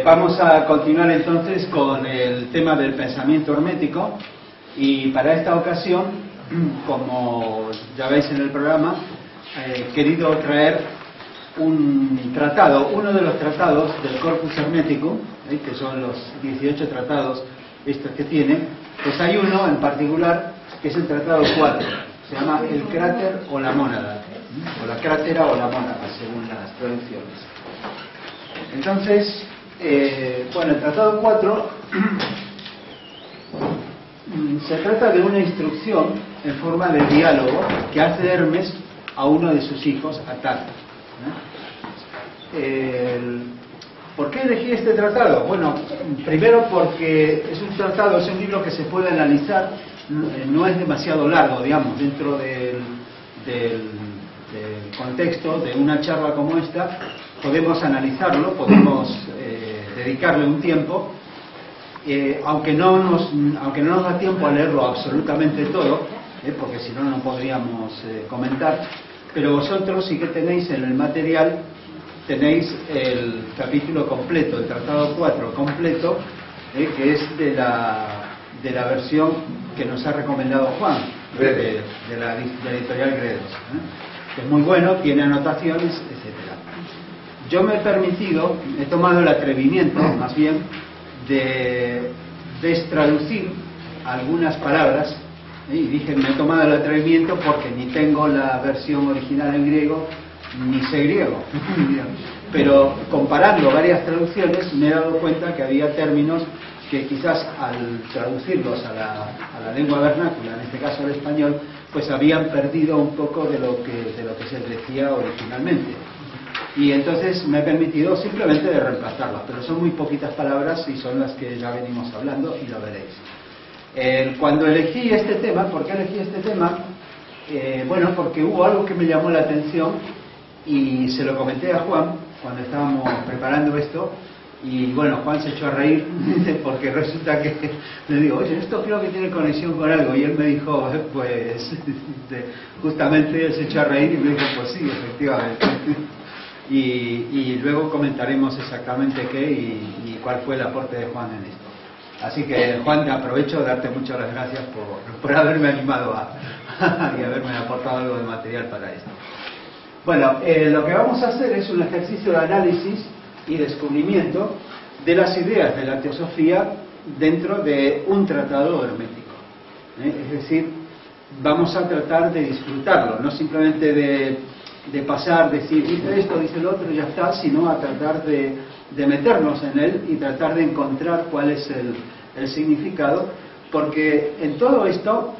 Vamos a continuar entonces con el tema del pensamiento hermético, y para esta ocasión, como ya veis en el programa, he querido traer un tratado, uno de los tratados del Corpus Hermeticum, que son los 18 tratados estos que tiene. Pues hay uno en particular que es el tratado 4, se llama el cráter o la mónada, o la crátera o la mónada, según las traducciones. Entonces, bueno, el tratado 4 se trata de una instrucción en forma de diálogo que hace Hermes a uno de sus hijos, Atar. ¿Por qué elegí este tratado? Bueno, primero porque es un tratado, es un libro que se puede analizar, no es demasiado largo, digamos, dentro del contexto de una charla como esta. Podemos analizarlo, podemos dedicarle un tiempo, aunque no nos da tiempo a leerlo absolutamente todo, porque si no, no podríamos comentar. Pero vosotros sí que tenéis en el material, tenéis el capítulo completo, el tratado 4 completo, que es de la versión que nos ha recomendado Juan, de la editorial Gredos, que es muy bueno, tiene anotaciones, etcétera. Yo me he tomado el atrevimiento, más bien, de destraducir algunas palabras, y dije, me he tomado el atrevimiento porque ni tengo la versión original en griego, ni sé griego. Pero comparando varias traducciones me he dado cuenta que había términos que quizás al traducirlos a la lengua vernácula, en este caso al español, pues habían perdido un poco de lo que se decía originalmente. Y entonces me he permitido simplemente de reemplazarlas, pero son muy poquitas palabras y son las que ya venimos hablando y lo veréis. Cuando elegí este tema, ¿por qué elegí este tema? Bueno, porque hubo algo que me llamó la atención y se lo comenté a Juan cuando estábamos preparando esto, y bueno, Juan se echó a reír porque resulta que le digo, oye, esto creo que tiene conexión con algo, y él me dijo, pues justamente él se echó a reír y me dijo, pues sí, efectivamente. Y luego comentaremos exactamente qué y cuál fue el aporte de Juan en esto. Así que, Juan, aprovecho de darte muchas gracias por haberme animado y haberme aportado algo de material para esto. Bueno, lo que vamos a hacer es un ejercicio de análisis y descubrimiento de las ideas de la teosofía dentro de un tratado hermético. Es decir, vamos a tratar de disfrutarlo, no simplemente de pasar, decir, dice esto, dice lo otro y ya está, sino a tratar de meternos en él y tratar de encontrar cuál es el significado, porque en todo esto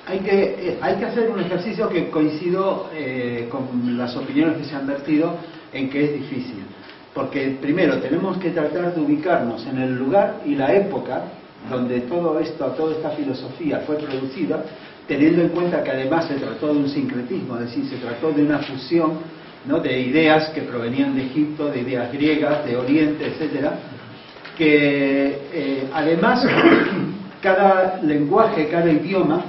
hay que hacer un ejercicio que coincido con las opiniones que se han vertido en que es difícil, porque primero tenemos que tratar de ubicarnos en el lugar y la época donde toda esta filosofía fue producida, teniendo en cuenta que además se trató de un sincretismo, es decir, se trató de una fusión, ¿no?, de ideas que provenían de Egipto, de ideas griegas, de Oriente, etcétera, que además cada lenguaje, cada idioma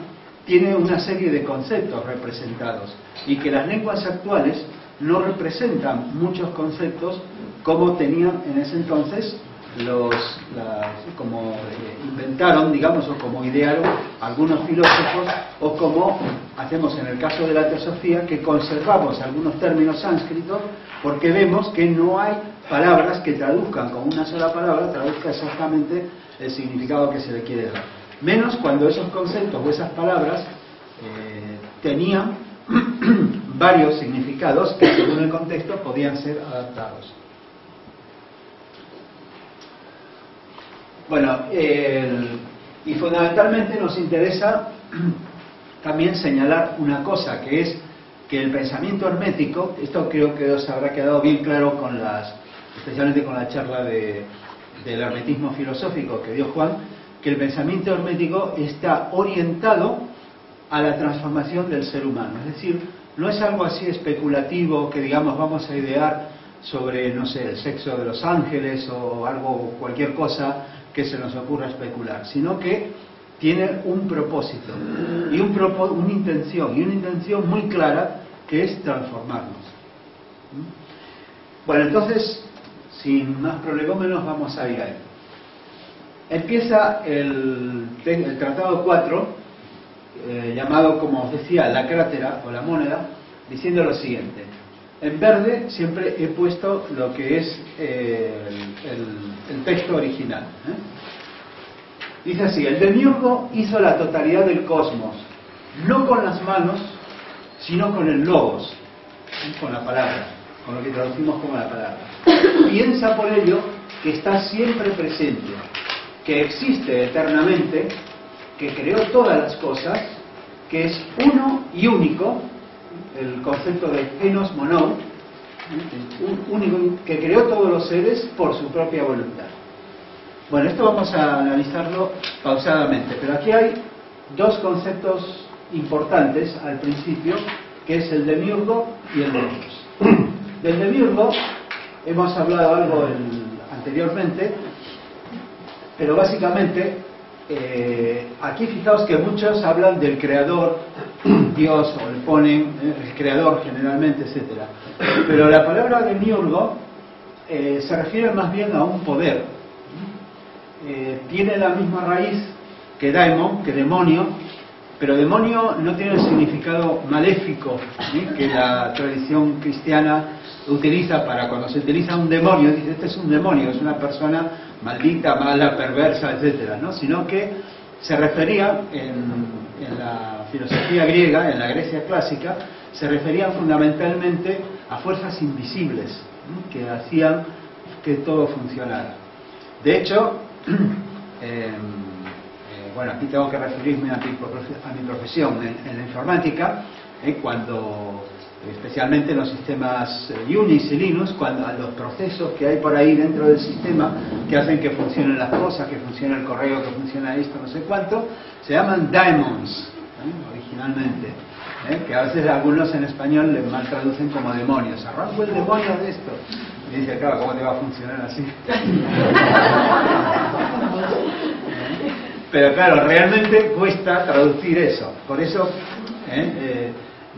tiene una serie de conceptos representados, y que las lenguas actuales no representan muchos conceptos como tenían en ese entonces como inventaron, digamos, o como idearon algunos filósofos, o como hacemos en el caso de la teosofía, que conservamos algunos términos sánscritos porque vemos que no hay palabras que traduzcan con una sola palabra, traduzca exactamente el significado que se le quiere dar. Menos cuando esos conceptos o esas palabras tenían varios significados que según el contexto podían ser adaptados. Bueno, y fundamentalmente nos interesa también señalar una cosa, que es que el pensamiento hermético, esto creo que os habrá quedado bien claro especialmente con la charla del hermetismo filosófico que dio Juan, que el pensamiento hermético está orientado a la transformación del ser humano. Es decir, no es algo así especulativo que digamos vamos a idear sobre, no sé, el sexo de los ángeles o algo, cualquier cosa que se nos ocurra especular, sino que tiene un propósito y una intención muy clara, que es transformarnos. Bueno, entonces, sin más prolegómenos, vamos a ir ahí. Empieza el Tratado 4, llamado, como os decía, la crátera o la moneda, diciendo lo siguiente. En verde siempre he puesto lo que es el texto original. Dice así: el demiurgo hizo la totalidad del cosmos, no con las manos, sino con el logos, con la palabra, con lo que traducimos como la palabra. Piensa por ello que está siempre presente, que existe eternamente, que creó todas las cosas, que es uno y único, el concepto de genos monou, único, que creó todos los seres por su propia voluntad. Bueno, esto vamos a analizarlo pausadamente, pero aquí hay dos conceptos importantes al principio, que es el demiurgo y el logos. Del demiurgo hemos hablado algo anteriormente, pero básicamente aquí fijaos que muchos hablan del creador, Dios, o le ponen el creador generalmente, etcétera. Pero la palabra demiurgo se refiere más bien a un poder. Tiene la misma raíz que daemon, que demonio, pero demonio no tiene el significado maléfico, ¿sí?, que la tradición cristiana utiliza para cuando se utiliza un demonio, dice este es un demonio, es una persona maldita, mala, perversa, etcétera, ¿no? Sino que se refería en la filosofía griega, en la Grecia clásica, se refería fundamentalmente a fuerzas invisibles, ¿sí?, que hacían que todo funcionara. De hecho, bueno, aquí tengo que referirme a mi profesión en la informática, cuando, especialmente en los sistemas Unix y Linux, cuando a los procesos que hay por ahí dentro del sistema que hacen que funcionen las cosas, que funcione el correo, que funcione esto, no sé cuánto, se llaman daemons, originalmente, que a veces algunos en español le mal traducen como demonios. Arranco el demonio de esto. Y dice, claro, ¿cómo te va a funcionar así? Pero claro, realmente cuesta traducir eso. Por eso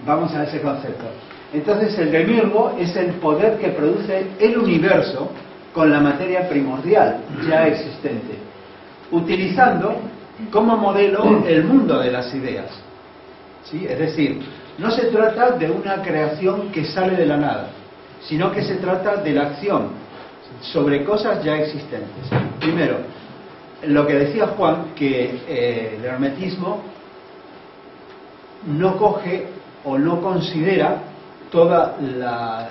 vamos a ese concepto. Entonces el demiurgo es el poder que produce el universo con la materia primordial ya existente, utilizando como modelo el mundo de las ideas. ¿Sí? Es decir, no se trata de una creación que sale de la nada, sino que se trata de la acción sobre cosas ya existentes. Primero, lo que decía Juan, que el hermetismo no coge o no considera toda la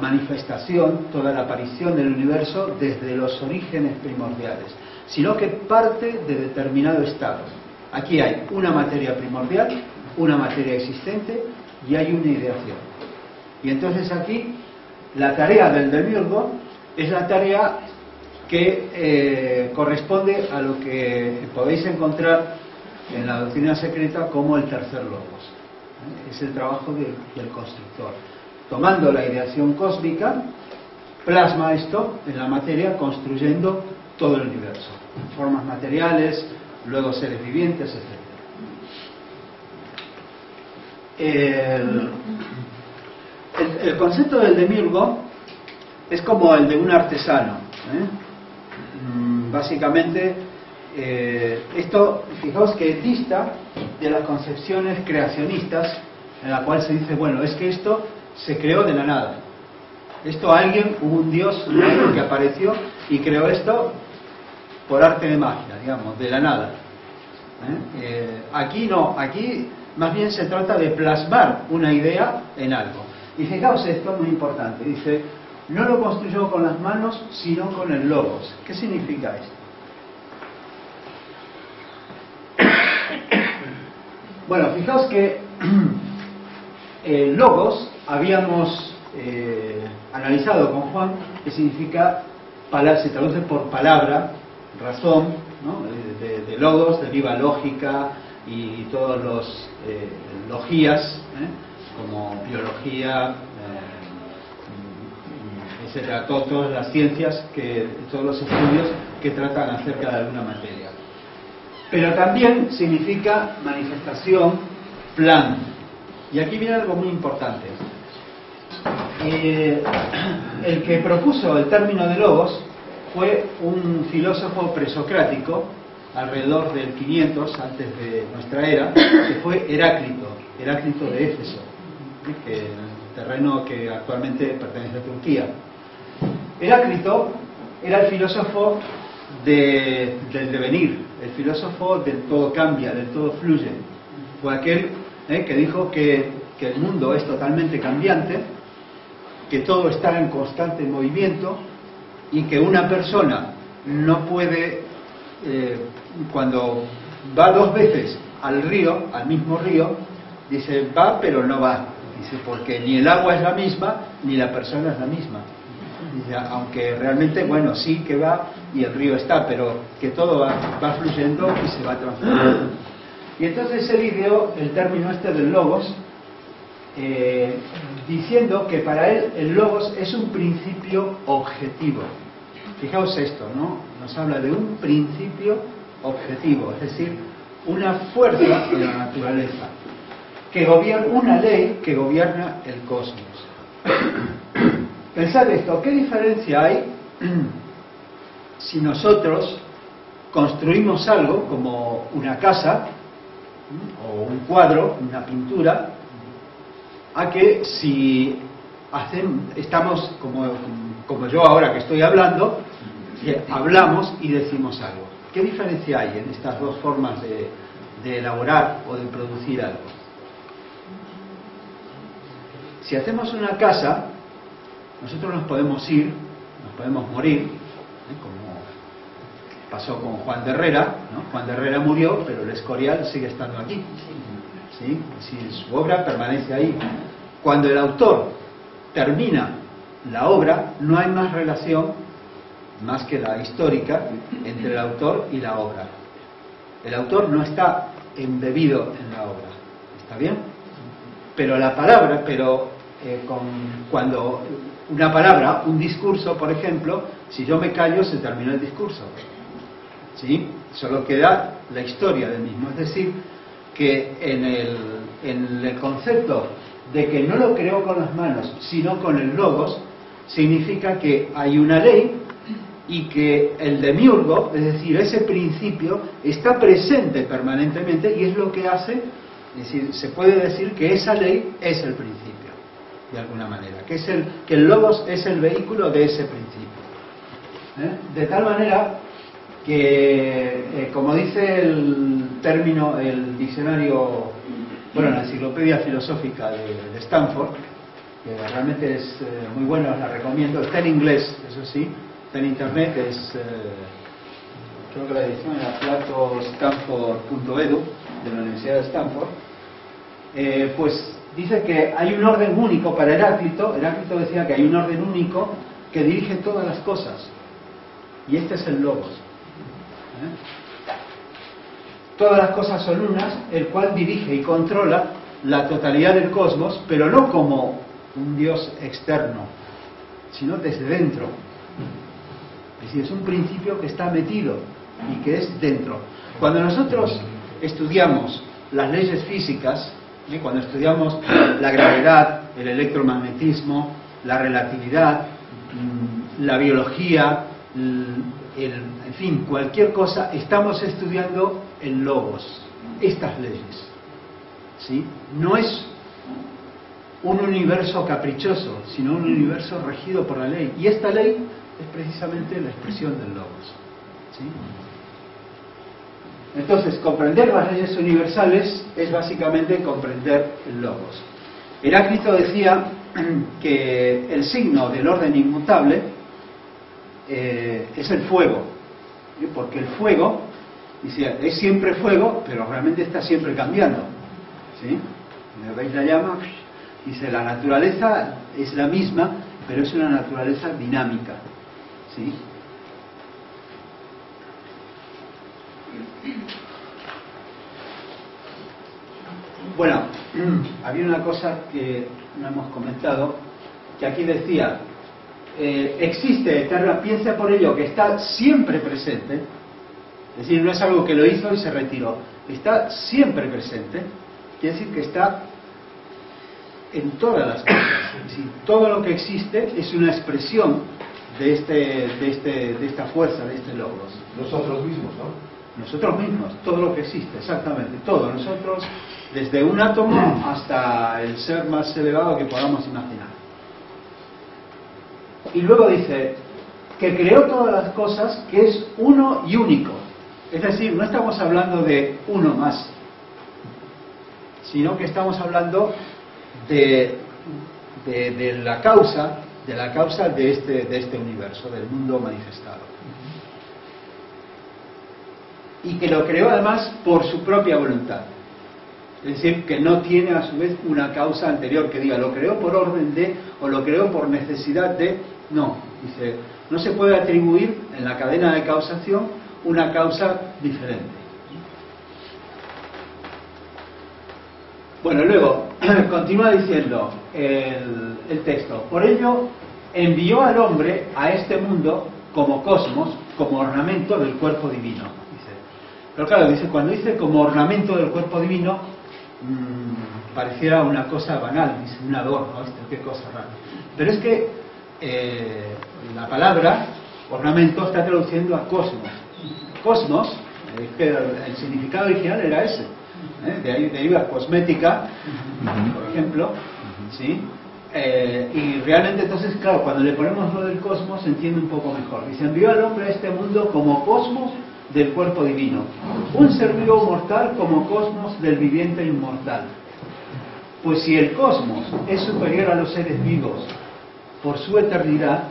manifestación, toda la aparición del universo desde los orígenes primordiales, sino que parte de determinado estado. Aquí hay una materia primordial, una materia existente y hay una ideación. Y entonces aquí la tarea del demiurgo es la tarea que corresponde a lo que podéis encontrar en la doctrina secreta como el tercer logos. Es el trabajo del constructor. Tomando la ideación cósmica, plasma esto en la materia, construyendo todo el universo. Formas materiales, luego seres vivientes, etc. El concepto del demiurgo es como el de un artesano. Básicamente, esto, fijaos que dista de las concepciones creacionistas en la cual se dice, bueno, es que esto se creó de la nada. Esto alguien, hubo un dios que apareció y creó esto por arte de magia, digamos, de la nada. Aquí no, aquí más bien se trata de plasmar una idea en algo. Y fijaos esto, muy importante, dice, no lo construyó con las manos, sino con el logos. ¿Qué significa esto? Bueno, fijaos que el logos habíamos analizado con Juan, que significa, se traduce por palabra, razón, ¿no? De logos deriva lógica y todos los logías, como biología, etcétera, todas las ciencias, todos los estudios que tratan acerca de alguna materia. Pero también significa manifestación, plan. Y aquí viene algo muy importante. el que propuso el término de logos fue un filósofo presocrático alrededor del 500 antes de nuestra era, que fue Heráclito de Éfeso, que el terreno que actualmente pertenece a Turquía. Heráclito era el filósofo del devenir, el filósofo del todo cambia, del todo fluye. Fue aquel que dijo que el mundo es totalmente cambiante, que todo está en constante movimiento y que una persona no puede, cuando va dos veces al río, al mismo río, dice va pero no va, dice porque ni el agua es la misma ni la persona es la misma. Dice, aunque realmente, bueno, sí que va y el río está, pero que todo va fluyendo y se va transformando. Y entonces él ideó el término este del logos, diciendo que para él el logos es un principio objetivo. Fijaos esto, ¿no? Nos habla de un principio objetivo, es decir, una fuerza de la naturaleza, que gobierna, una ley que gobierna el cosmos. Pensad esto, ¿qué diferencia hay si nosotros construimos algo como una casa o un cuadro, una pintura, a que si estamos como yo ahora que estoy hablando, hablamos y decimos algo? ¿Qué diferencia hay en estas dos formas de elaborar o de producir algo? Si hacemos una casa, nosotros nos podemos ir, nos podemos morir, como pasó con Juan de Herrera, ¿no? Juan de Herrera murió, pero el Escorial sigue estando aquí, ¿sí? Si su obra permanece ahí. Cuando el autor termina la obra, no hay más relación, más que la histórica, entre el autor y la obra. El autor no está embebido en la obra, ¿está bien? Pero la palabra, cuando una palabra, un discurso, por ejemplo, si yo me callo, se terminó el discurso, ¿sí? Solo queda la historia del mismo. Es decir, que en el concepto de que no lo creo con las manos, sino con el logos, significa que hay una ley y que el demiurgo, es decir, ese principio, está presente permanentemente y es lo que hace, es decir, se puede decir que esa ley es el principio, de alguna manera, que el logos es el vehículo de ese principio. De tal manera que, como dice el término, el diccionario, bueno, la enciclopedia filosófica de Stanford, que realmente es muy buena, os la recomiendo, está en inglés, eso sí, está en internet, creo que la edición era platostanford.edu, de la Universidad de Stanford. Pues dice que hay un orden único para Heráclito. Heráclito decía que hay un orden único que dirige todas las cosas, y este es el logos. Todas las cosas son unas, el cual dirige y controla la totalidad del cosmos, pero no como un Dios externo, sino desde dentro. Es decir, es un principio que está metido y que es dentro. Cuando nosotros estudiamos las leyes físicas, cuando estudiamos la gravedad, el electromagnetismo, la relatividad, la biología, en fin, cualquier cosa, estamos estudiando el logos, estas leyes, ¿sí? No es un universo caprichoso, sino un universo regido por la ley, y esta ley es precisamente la expresión del logos, ¿sí? Entonces, comprender las leyes universales es básicamente comprender el logos. Heráclito decía que el signo del orden inmutable es el fuego, ¿sí? Porque el fuego, dice, es siempre fuego, pero realmente está siempre cambiando, ¿sí? ¿Veis la llama? Dice, la naturaleza es la misma, pero es una naturaleza dinámica, ¿sí? Bueno, había una cosa que no hemos comentado, que aquí decía, existe eterna, piensa por ello que está siempre presente, es decir, no es algo que lo hizo y se retiró, está siempre presente, quiere decir que está en todas las cosas. Es decir, todo lo que existe es una expresión de esta fuerza, de este logos. Nosotros mismos, ¿no? Nosotros mismos, todo lo que existe, exactamente, todo. Nosotros, desde un átomo hasta el ser más elevado que podamos imaginar. Y luego dice que creó todas las cosas, que es uno y único. Es decir, no estamos hablando de uno más, sino que estamos hablando de la causa de este universo, del mundo manifestado. Y que lo creó además por su propia voluntad. Es decir, que no tiene a su vez una causa anterior que diga lo creó por orden de, o lo creó por necesidad de. No, dice, no se puede atribuir en la cadena de causación una causa diferente. Bueno, luego continúa diciendo el texto: por ello envió al hombre a este mundo como cosmos, como ornamento del cuerpo divino. Dice. Pero claro, dice, cuando dice como ornamento del cuerpo divino, pareciera una cosa banal, dice, un adorno, qué cosa rara. Pero es que la palabra ornamento está traduciendo a cosmos. Cosmos, que el significado original era ese. De ahí deriva cosmética, por ejemplo, ¿sí? Y realmente entonces, claro, cuando le ponemos lo del cosmos se entiende un poco mejor. Dice, envió al hombre a este mundo como cosmos del cuerpo divino, un ser vivo mortal como cosmos del viviente inmortal. Pues si el cosmos es superior a los seres vivos por su eternidad,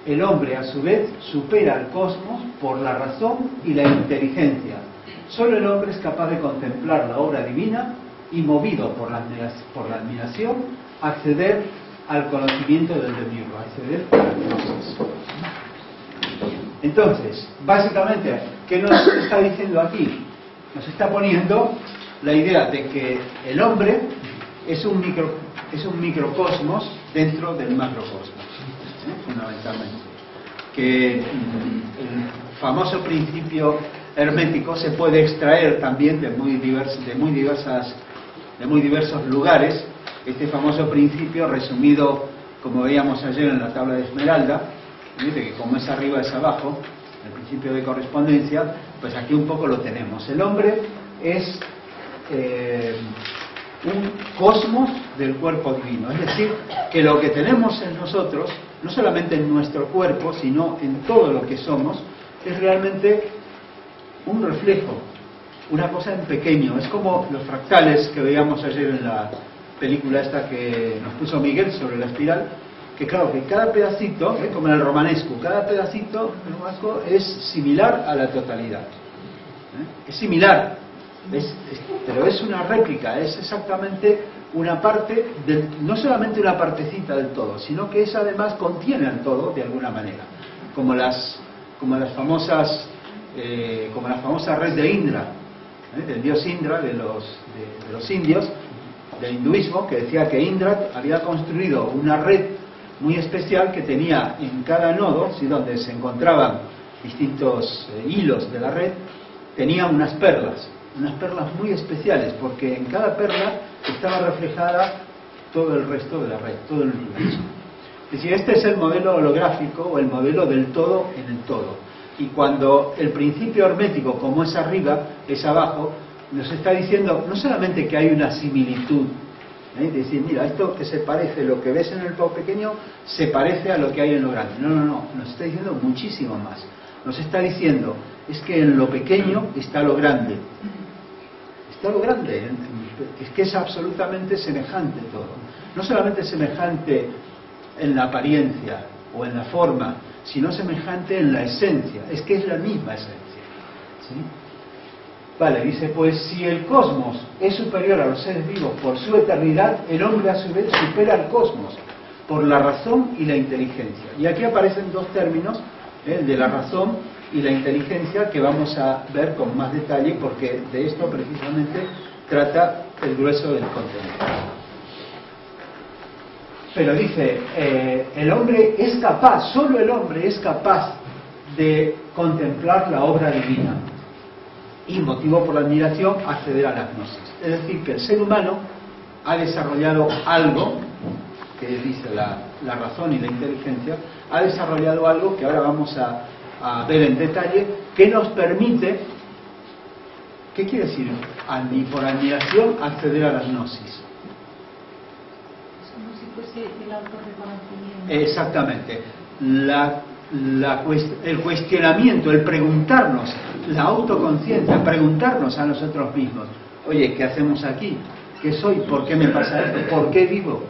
el hombre a su vez supera al cosmos por la razón y la inteligencia. Solo el hombre es capaz de contemplar la obra divina y, movido por la admiración, acceder al conocimiento del demiurgo, acceder a la gnosis. Entonces, básicamente, ¿qué nos está diciendo aquí? Nos está poniendo la idea de que el hombre es un microcosmos dentro del macrocosmos, fundamentalmente. Que el famoso principio hermético se puede extraer también de muy diversos lugares. Este famoso principio, resumido como veíamos ayer en la tabla de Esmeralda, dice que como es arriba es abajo, el principio de correspondencia, pues aquí un poco lo tenemos. El hombre es un cosmos del cuerpo divino, es decir, que lo que tenemos en nosotros, no solamente en nuestro cuerpo, sino en todo lo que somos, es realmente un reflejo, una cosa en pequeño. Es como los fractales que veíamos ayer en la película esta que nos puso Miguel sobre la espiral, que claro, que cada pedacito, como en el romanesco, cada pedacito es similar a la totalidad. Es similar, pero es una réplica, es exactamente una parte, no solamente una partecita del todo, sino que es además contiene el todo de alguna manera, como las famosas red de Indra, del dios Indra de los indios, del hinduismo, que decía que Indra había construido una red muy especial que tenía en cada nodo, ¿sí?, donde se encontraban distintos hilos de la red, tenía unas perlas muy especiales, porque en cada perla estaba reflejada todo el resto de la red, todo el universo. Es decir, este es el modelo holográfico o el modelo del todo en el todo. Y cuando el principio hermético, como es arriba, es abajo, nos está diciendo no solamente que hay una similitud, decir, mira, esto que se parece, lo que ves en el todo pequeño, se parece a lo que hay en lo grande. No, nos está diciendo muchísimo más. Nos está diciendo, es que en lo pequeño está lo grande. Está lo grande, es que es absolutamente semejante todo. No solamente semejante en la apariencia o en la forma, sino semejante en la esencia. Es que es la misma esencia, ¿sí? Vale, dice, pues si el cosmos es superior a los seres vivos por su eternidad, el hombre a su vez supera al cosmos por la razón y la inteligencia. Y aquí aparecen dos términos, el de la razón y la inteligencia, que vamos a ver con más detalle, porque de esto precisamente trata el grueso del contenido. Pero dice, el hombre es capaz, solo el hombre es capaz de contemplar la obra divina y, motivo por la admiración, acceder a la gnosis. Es decir, que el ser humano ha desarrollado algo, que dice la razón y la inteligencia, ha desarrollado algo que ahora vamos a ver en detalle, que nos permite, ¿qué quiere decir? Por admiración, acceder a la gnosis. Como si fuese el autorreconocimiento. Exactamente. El cuestionamiento, el preguntarnos, la autoconciencia, preguntarnos a nosotros mismos, oye, ¿qué hacemos aquí? ¿Qué soy? ¿Por qué me pasa esto? ¿Por qué vivo?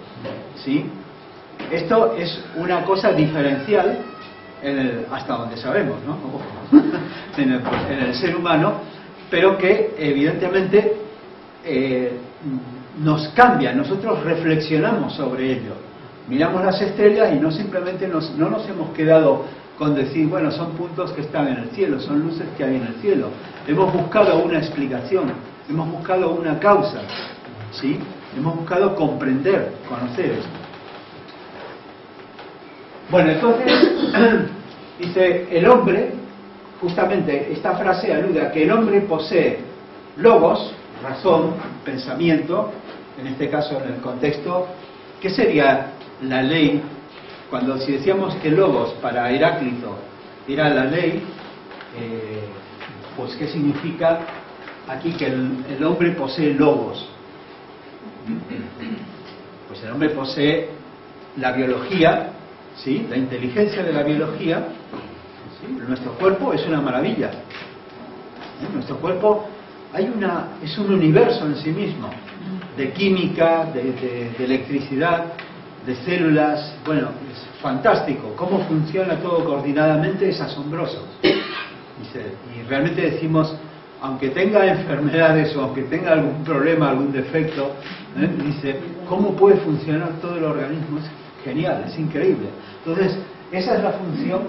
¿Sí? Esto es una cosa diferencial hasta donde sabemos, ¿no? en el ser humano, pero que evidentemente nos cambia. Nosotros reflexionamos sobre ello, miramos las estrellas y no simplemente no nos hemos quedado con decir, bueno, son puntos que están en el cielo, son luces que hay en el cielo. Hemos buscado una explicación, hemos buscado una causa, ¿sí? Hemos buscado comprender, conocer esto. Bueno, entonces dice el hombre, justamente esta frase alude a que el hombre posee logos, razón, pensamiento, en este caso en el contexto, ¿qué sería la ley? Si decíamos que logos para Heráclito era la ley, pues ¿qué significa aquí que el hombre posee logos? Pues el hombre posee la biología, ¿sí? La inteligencia de la biología, ¿sí? Nuestro cuerpo es una maravilla, ¿sí? Nuestro cuerpo es un universo en sí mismo, de química, de electricidad, de células. Bueno, es fantástico. Cómo funciona todo coordinadamente es asombroso. Y realmente decimos, aunque tenga enfermedades o aunque tenga algún problema, algún defecto, dice, ¿cómo puede funcionar todo el organismo? Es genial, es increíble. Entonces, esa es la función,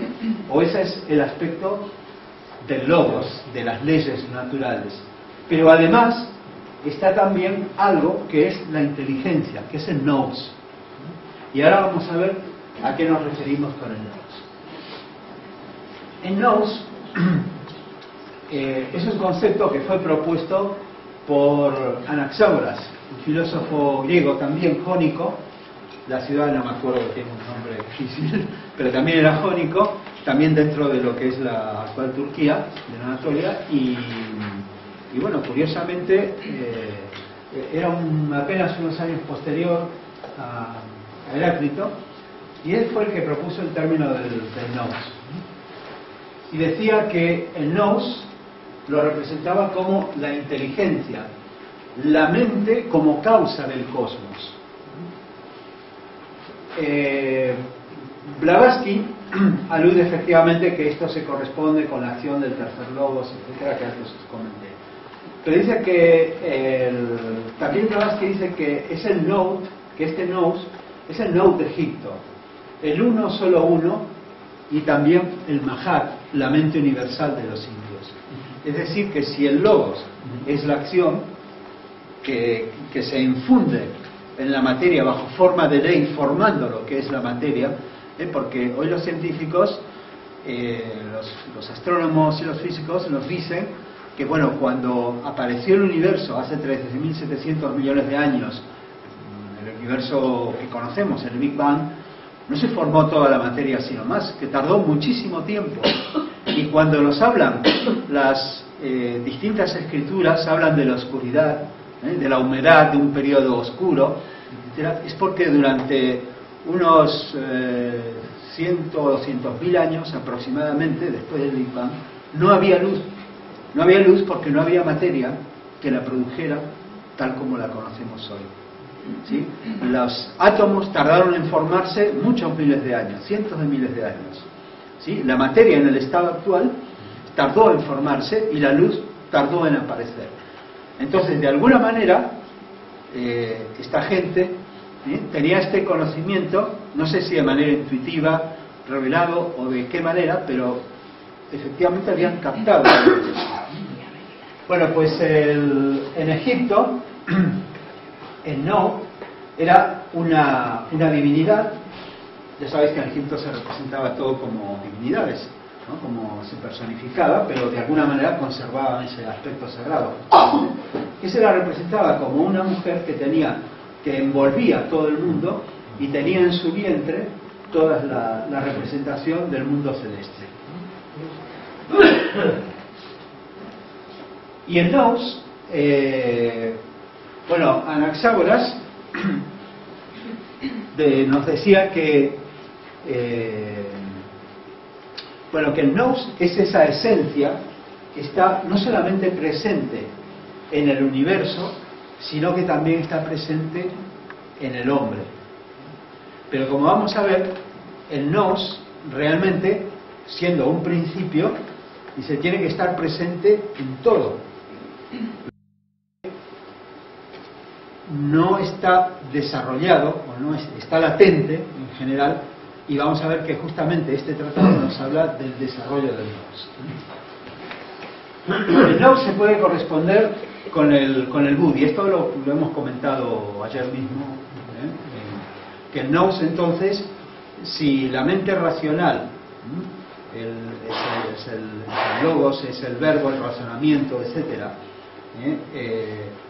o ese es el aspecto del logos, de las leyes naturales. Pero además está también algo que es la inteligencia, que es el nous. Y ahora vamos a ver a qué nos referimos con el nous. El nous es un concepto que fue propuesto por Anaxágoras, un filósofo griego también jónico. La ciudad no me acuerdo, tiene un nombre difícil, pero también era jónico, también dentro de lo que es la actual Turquía, de Anatolia, y bueno, curiosamente era apenas unos años posterior a Heráclito, y él fue el que propuso el término del nous. Y decía que el nous lo representaba como la inteligencia, la mente como causa del cosmos. Blavatsky alude efectivamente que esto se corresponde con la acción del tercer logos, etcétera, que antes os comenté. Pero dice que también Blavatsky dice que es el nous, que este nous es el nous de Egipto, el uno, solo uno, y también el Mahat, la mente universal de los indios. Es decir, que si el logos es la acción que se infunde en la materia bajo forma de ley, formando lo que es la materia, porque hoy los científicos, los astrónomos y los físicos nos dicen que, bueno, cuando apareció el universo hace 13.700 millones de años, el universo que conocemos, el Big Bang, no se formó toda la materia sino más, que tardó muchísimo tiempo. Y cuando nos hablan las distintas escrituras, hablan de la oscuridad, de la humedad, de un periodo oscuro, etc., es porque durante unos 100 o 200.000 años aproximadamente, después del Big Bang, no había luz. No había luz porque no había materia que la produjera tal como la conocemos hoy. ¿Sí? Los átomos tardaron en formarse muchos miles de años, cientos de miles de años. ¿Sí? La materia en el estado actual tardó en formarse y la luz tardó en aparecer. Entonces, de alguna manera, esta gente tenía este conocimiento, no sé si de manera intuitiva, revelado o de qué manera, pero efectivamente habían captado. Bueno, pues en Egipto, el No era una divinidad. Ya sabéis que en Egipto se representaba todo como divinidades, ¿no? Como se personificaba, pero de alguna manera conservaban ese aspecto sagrado. Que se la representaba como una mujer que tenía que envolvía todo el mundo y tenía en su vientre toda la representación del mundo celeste. Y el nous, bueno, Anaxágoras nos decía que bueno, que el nous es esa esencia que está no solamente presente en el universo, sino que también está presente en el hombre. Pero como vamos a ver, el nous realmente, siendo un principio, dice, tiene que estar presente en todo. No está desarrollado, o no está latente en general, y vamos a ver que justamente este tratado nos habla del desarrollo del nous. El nous se puede corresponder con el Budi. Esto lo hemos comentado ayer mismo, que el nous, entonces, si la mente racional, es el logos, es el verbo, el razonamiento, etcétera,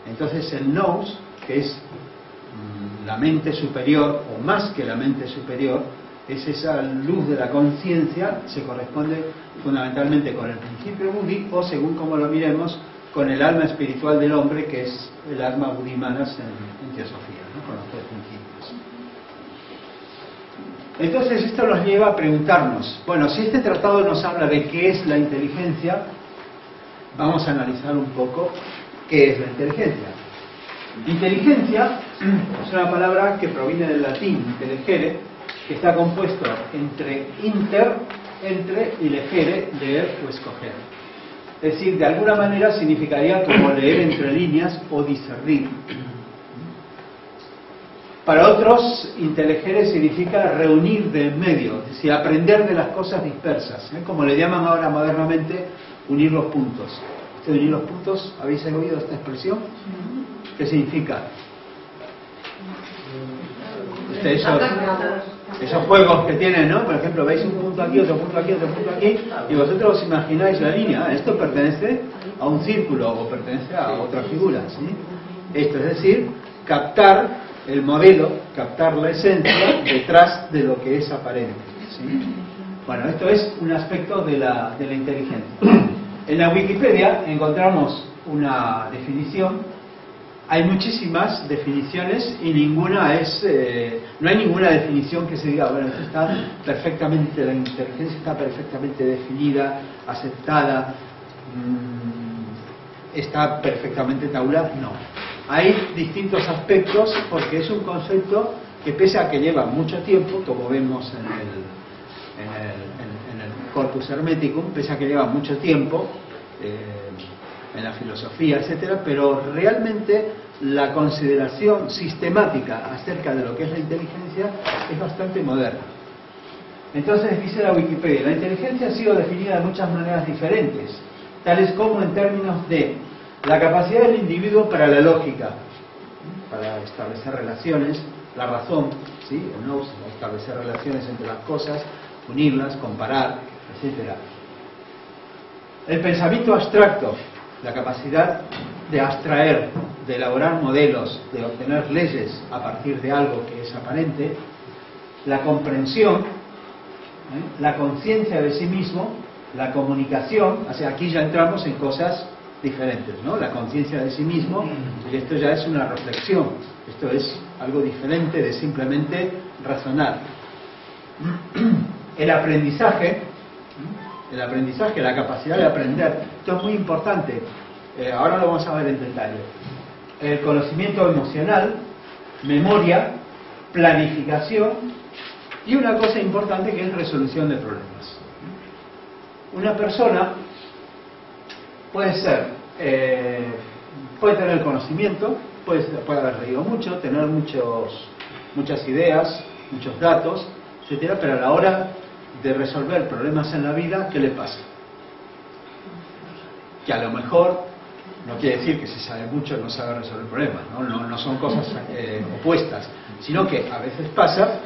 entonces el nous, que es la mente superior, o más que la mente superior, es esa luz de la conciencia, se corresponde fundamentalmente con el principio Budi, o según como lo miremos, con el alma espiritual del hombre, que es el alma Buddhimanas en teosofía, ¿no? Con los tres principios. Entonces esto nos lleva a preguntarnos, bueno, si este tratado nos habla de qué es la inteligencia, vamos a analizar un poco qué es la inteligencia. Inteligencia es una palabra que proviene del latín intelligere, que está compuesto entre inter, entre, y legere, leer o escoger. Es decir, de alguna manera significaría como leer entre líneas o discernir. Para otros, intelligere significa reunir de en medio, es decir, aprender de las cosas dispersas, como le llaman ahora modernamente, unir los puntos. ¿Unir los puntos? ¿Habéis oído esta expresión? ¿Qué significa? Esos juegos que tienen, ¿no? Por ejemplo, veis un punto aquí, otro punto aquí, otro punto aquí, y vosotros os imagináis la línea. Esto pertenece a un círculo o pertenece a otra figura, ¿sí? Esto es decir, captar el modelo, captar la esencia detrás de lo que es aparente, ¿sí? Bueno, esto es un aspecto de la inteligencia. En la Wikipedia encontramos una definición. Hay muchísimas definiciones y ninguna es, no hay ninguna definición que se diga, bueno, esto está perfectamente, la inteligencia está perfectamente definida, aceptada, está perfectamente tabulada. No. Hay distintos aspectos porque es un concepto que, pese a que lleva mucho tiempo, como vemos en el Corpus Hermeticum, pese a que lleva mucho tiempo, en la filosofía, etcétera, pero realmente la consideración sistemática acerca de lo que es la inteligencia es bastante moderna. Entonces, dice la Wikipedia, la inteligencia ha sido definida de muchas maneras diferentes, tales como en términos de la capacidad del individuo para la lógica, para establecer relaciones, la razón, ¿sí? El nous, establecer relaciones entre las cosas, unirlas, comparar, etcétera. El pensamiento abstracto, la capacidad de abstraer, de elaborar modelos, de obtener leyes a partir de algo que es aparente, la comprensión, la conciencia de sí mismo, la comunicación, o sea, aquí ya entramos en cosas diferentes, ¿no? La conciencia de sí mismo, y esto ya es una reflexión, esto es algo diferente de simplemente razonar. El aprendizaje, la capacidad de aprender, esto es muy importante, ahora lo vamos a ver en detalle. El conocimiento emocional, memoria, planificación y una cosa importante que es resolución de problemas. Una persona puede tener conocimiento, puede haber leído mucho, tener muchas ideas, muchos datos, etcétera, pero a la hora de resolver problemas en la vida, ¿qué le pasa? Que a lo mejor, no quiere decir que si sabe mucho no sabe resolver problemas, no son cosas opuestas, sino que a veces pasa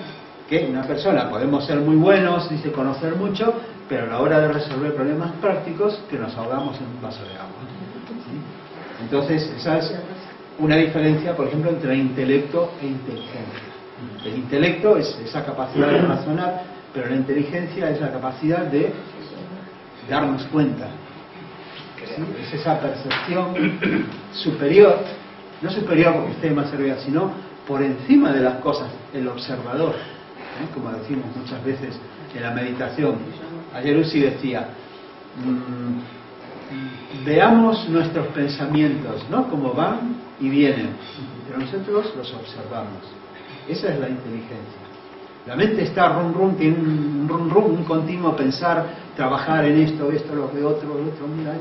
que una persona, podemos ser muy buenos, dice conocer mucho, pero a la hora de resolver problemas prácticos, que nos ahogamos en un vaso de agua, ¿sí? Entonces, una diferencia, por ejemplo, entre intelecto e inteligencia. El intelecto es esa capacidad de razonar, pero la inteligencia es la capacidad de darnos cuenta. ¿Sí? Es esa percepción superior, no superior porque esté más arriba, sino por encima de las cosas, el observador, como decimos muchas veces en la meditación. Ayer Uzi decía, veamos nuestros pensamientos, ¿no? Como van y vienen, pero nosotros los observamos. Esa es la inteligencia. La mente está tiene un continuo pensar, trabajar en esto, lo que otro, mira,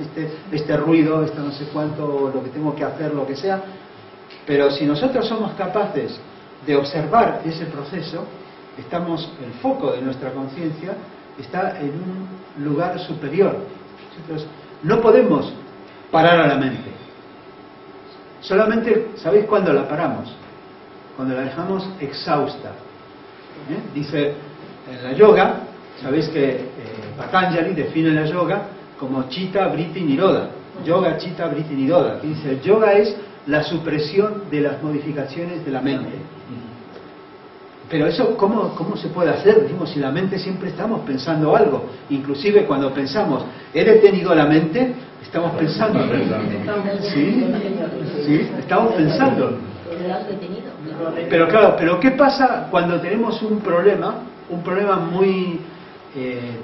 este ruido, esto no sé cuánto, lo que tengo que hacer, lo que sea. Pero si nosotros somos capaces de observar ese proceso, el foco de nuestra conciencia está en un lugar superior. Nosotros no podemos parar a la mente. Solamente, ¿sabéis cuándo la paramos? Cuando la dejamos exhausta. Dice en la yoga, sabéis que Patanjali define la yoga como Chitta, Vritti, Nirodha. Yoga, Chitta, Vritti, Nirodha. Que dice, el yoga es la supresión de las modificaciones de la mente. Pero eso, ¿cómo se puede hacer? Decimos, si la mente siempre estamos pensando algo. Inclusive cuando pensamos, he detenido la mente, estamos pensando. ¿Sí? ¿Sí? Estamos pensando. Pero claro, pero ¿qué pasa cuando tenemos un problema muy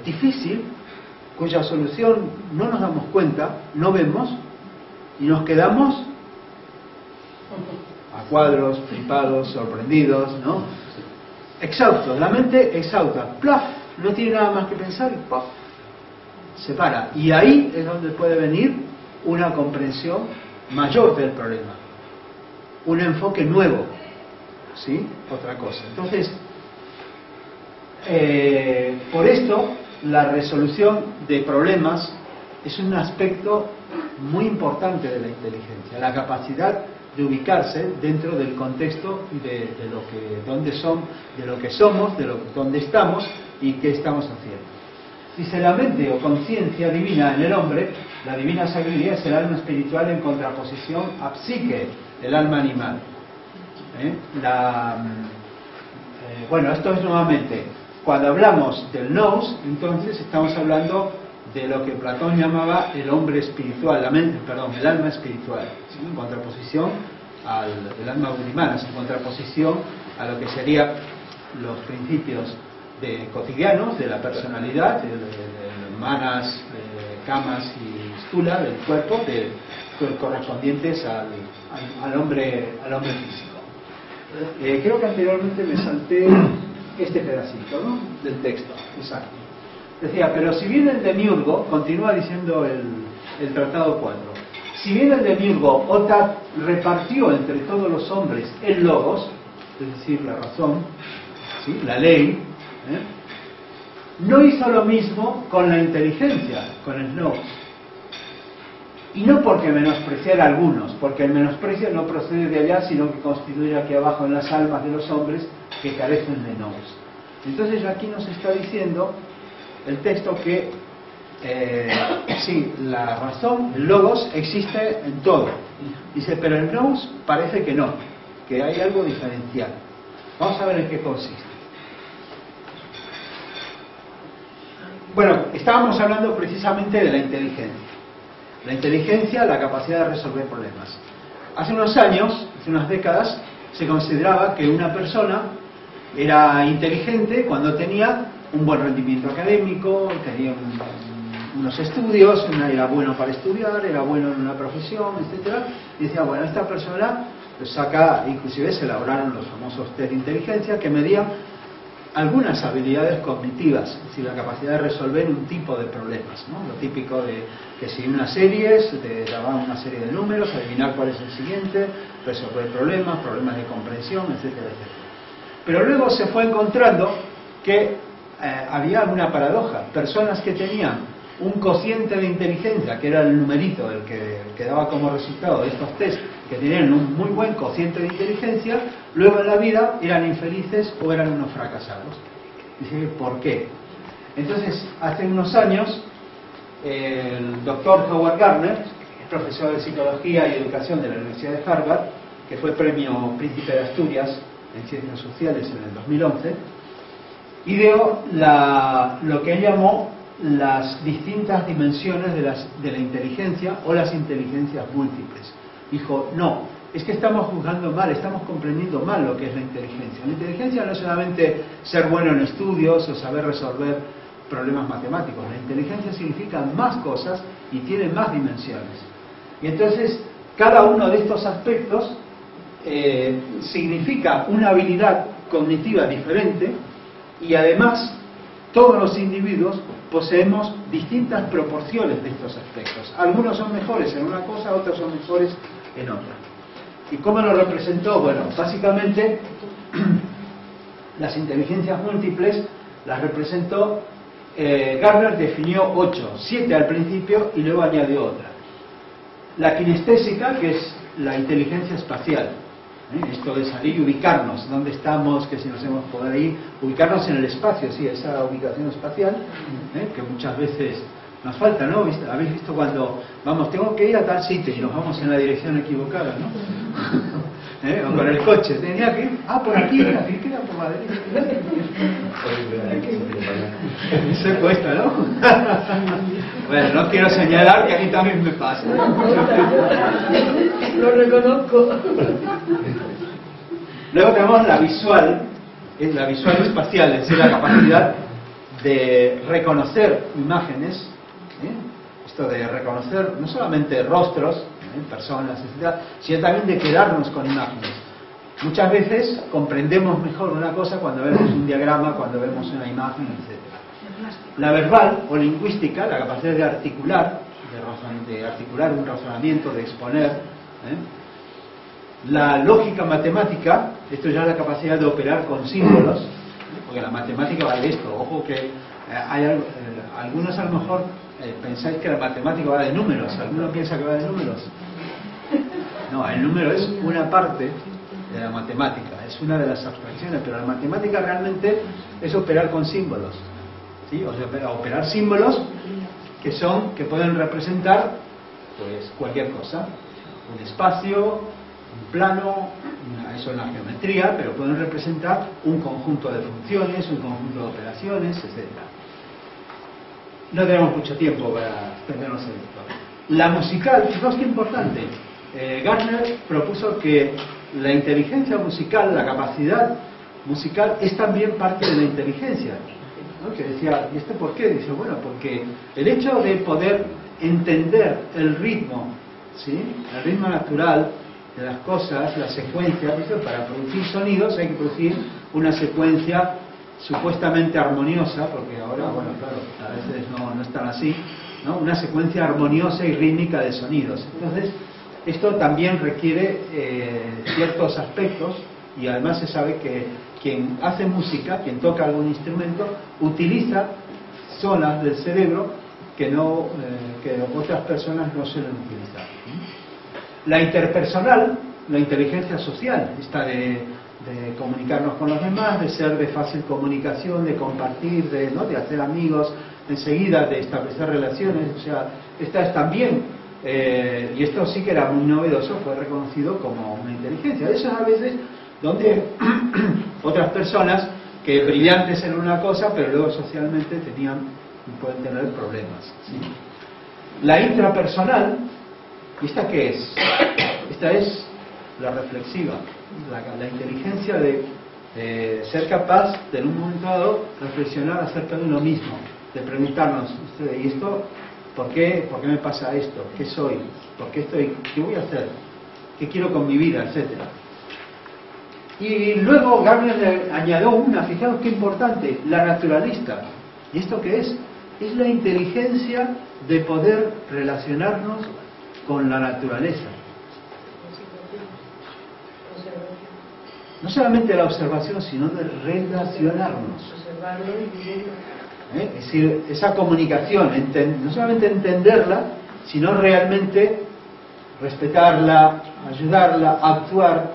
difícil, cuya solución no nos damos cuenta, no vemos, y nos quedamos a cuadros, flipados, sorprendidos, ¿no? Exhaustos, la mente exhausta, ¡plaf! No tiene nada más que pensar y ¡paf! Se para. Y ahí es donde puede venir una comprensión mayor del problema, un enfoque nuevo, ¿sí? Otra cosa. Entonces, por esto, la resolución de problemas es un aspecto muy importante de la inteligencia, la capacidad de ubicarse dentro del contexto de lo que somos, dónde estamos y qué estamos haciendo. Dice, la mente o conciencia divina en el hombre, la divina sabiduría es el alma espiritual en contraposición a psique, el alma animal. Bueno, esto es nuevamente, cuando hablamos del nous, entonces estamos hablando de lo que Platón llamaba el hombre espiritual, el alma espiritual, ¿sí? En contraposición al alma animal, en contraposición a lo que serían los principios cotidianos de la personalidad, de manas, kamas y stula del cuerpo, correspondientes al hombre físico. Creo que anteriormente me salté este pedacito, ¿no? Del texto, exacto. Decía, pero si bien el demiurgo, continúa diciendo el tratado 4, si bien el demiurgo Otat repartió entre todos los hombres el logos, es decir, la razón, ¿sí? La ley, no hizo lo mismo con la inteligencia, con el nous. Y no porque menospreciara a algunos, porque el menosprecio no procede de allá, sino que constituye aquí abajo en las almas de los hombres que carecen de nous. Entonces aquí nos está diciendo el texto que sí, la razón, el logos, existe en todo. Dice, pero el nous parece que no, que hay algo diferencial. Vamos a ver en qué consiste. Bueno, estábamos hablando precisamente de la inteligencia. La inteligencia, la capacidad de resolver problemas. Hace unos años, hace unas décadas, se consideraba que una persona era inteligente cuando tenía un buen rendimiento académico, tenía unos estudios, era bueno para estudiar, era bueno en una profesión, etcétera. Y decía, bueno, esta persona saca, inclusive se elaboraron los famosos test de inteligencia que medían algunas habilidades cognitivas, es decir, la capacidad de resolver un tipo de problemas, ¿no? Lo típico de que si una serie, te daban una serie de números, adivinar cuál es el siguiente, resolver problemas de comprensión, etcétera, etcétera. Pero luego se fue encontrando que había una paradoja. Personas que tenían un cociente de inteligencia, que era el numerito, el que daba como resultado de estos test, que tenían un muy buen cociente de inteligencia, luego en la vida eran infelices o eran unos fracasados. Dice, ¿por qué? Entonces, hace unos años, el doctor Howard Gardner, profesor de Psicología y Educación de la Universidad de Harvard, que fue premio Príncipe de Asturias en Ciencias Sociales en el 2011, ideó lo que él llamó las distintas dimensiones de la inteligencia o las inteligencias múltiples. Dijo, no, es que estamos juzgando mal, estamos comprendiendo mal lo que es la inteligencia. La inteligencia no es solamente ser bueno en estudios o saber resolver problemas matemáticos. La inteligencia significa más cosas y tiene más dimensiones. Y entonces, cada uno de estos aspectos significa una habilidad cognitiva diferente y además todos los individuos poseemos distintas proporciones de estos aspectos. Algunos son mejores en una cosa, otros son mejores en otra. ¿Y cómo lo representó? Bueno, básicamente las inteligencias múltiples las representó, Gardner definió 8, 7 al principio y luego añadió otra. La kinestésica, que es la inteligencia espacial, esto de salir y ubicarnos, dónde estamos, que si nos hemos podido ir, ubicarnos en el espacio, sí, esa ubicación espacial, que muchas veces nos falta, ¿no? ¿Habéis visto cuando vamos, tengo que ir a tal sitio y nos vamos en la dirección equivocada, ¿no? O con el coche, tenía que ir, por aquí queda por la derecha. Se cuesta, ¿no? Bueno, no quiero señalar que a mí también me pasa. Lo reconozco. Luego tenemos la visual espacial, es decir, la capacidad de reconocer imágenes, esto de reconocer no solamente rostros, personas, etc., sino también de quedarnos con imágenes. Muchas veces comprendemos mejor una cosa cuando vemos un diagrama, cuando vemos una imagen, etc. La verbal o lingüística, la capacidad de articular un razonamiento, de exponer. La lógica matemática, esto ya es la capacidad de operar con símbolos, porque la matemática va de esto. Ojo que hay algunos a lo mejor pensáis que la matemática va de números. ¿Alguno piensa que va de números? No, el número es una parte de la matemática, es una de las abstracciones, pero la matemática realmente es operar con símbolos, ¿sí? O sea, operar símbolos que pueden representar pues cualquier cosa, un espacio, un plano, eso es la geometría, pero pueden representar un conjunto de funciones, un conjunto de operaciones, etc. No tenemos mucho tiempo para extendernos en esto. La musical, fijaos qué importante. Gardner propuso que la inteligencia musical, la capacidad musical, es también parte de la inteligencia, ¿no? Que decía, ¿y esto por qué? Dice, bueno, porque el hecho de poder entender el ritmo, ¿sí? El ritmo natural de las cosas, la secuencia, para producir sonidos hay que producir una secuencia supuestamente armoniosa, porque ahora, bueno, claro, a veces no es tan así, ¿no? Una secuencia armoniosa y rítmica de sonidos. Entonces, esto también requiere ciertos aspectos, y además se sabe que quien hace música, quien toca algún instrumento, utiliza zonas del cerebro que otras personas no suelen utilizar. La interpersonal, la inteligencia social, esta de comunicarnos con los demás, de ser de fácil comunicación, de compartir, de hacer amigos enseguida, de establecer relaciones, o sea, esta es también, y esto sí que era muy novedoso, fue reconocido como una inteligencia. Eso es a veces donde otras personas que brillantes en una cosa, pero luego socialmente pueden tener problemas, ¿sí? La intrapersonal, ¿y esta qué es? Esta es la reflexiva, la inteligencia de ser capaz de en un momento dado reflexionar acerca de uno mismo, de preguntarnos, ¿y esto por qué me pasa esto? ¿Qué soy? ¿Por qué estoy? ¿Qué voy a hacer? ¿Qué quiero con mi vida? Etcétera. Y luego Gardner añadió una, fijaos qué importante, la naturalista. ¿Y esto qué es? Es la inteligencia de poder relacionarnos con la naturaleza. No solamente la observación, sino de relacionarnos. Es decir, esa comunicación, no solamente entenderla, sino realmente respetarla, ayudarla, actuar,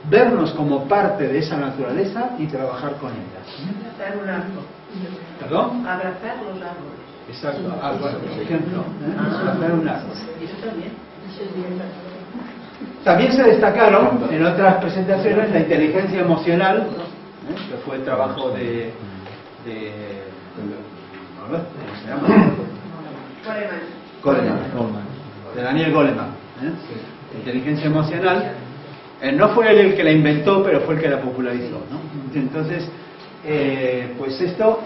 vernos como parte de esa naturaleza y trabajar con ella. Abrazar un árbol. ¿Perdón? Abrazar los árboles. Exacto, bueno, por ejemplo, abrazar un árbol. Eso también. Eso es bien. También se destacaron en otras presentaciones la inteligencia emocional, que fue el trabajo de ¿cómo se llama? Goleman, de Daniel Goleman. Inteligencia emocional. No fue él el que la inventó, pero fue el que la popularizó, ¿no? Entonces, pues esto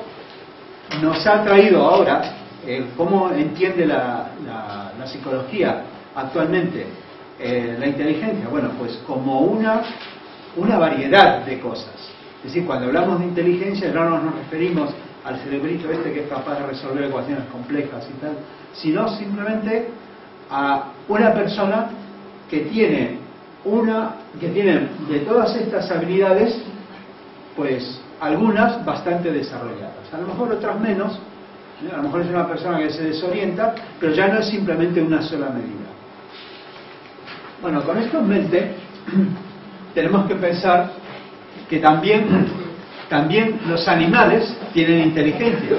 nos ha traído ahora cómo entiende la psicología actualmente la inteligencia. Bueno, pues como una variedad de cosas. Es decir, cuando hablamos de inteligencia no nos referimos al cerebrito este que es capaz de resolver ecuaciones complejas y tal, sino simplemente a una persona que tiene de todas estas habilidades, pues algunas bastante desarrolladas, a lo mejor otras menos, a lo mejor es una persona que se desorienta, pero ya no es simplemente una sola medida. Bueno, con esto en mente tenemos que pensar que también los animales tienen inteligencia.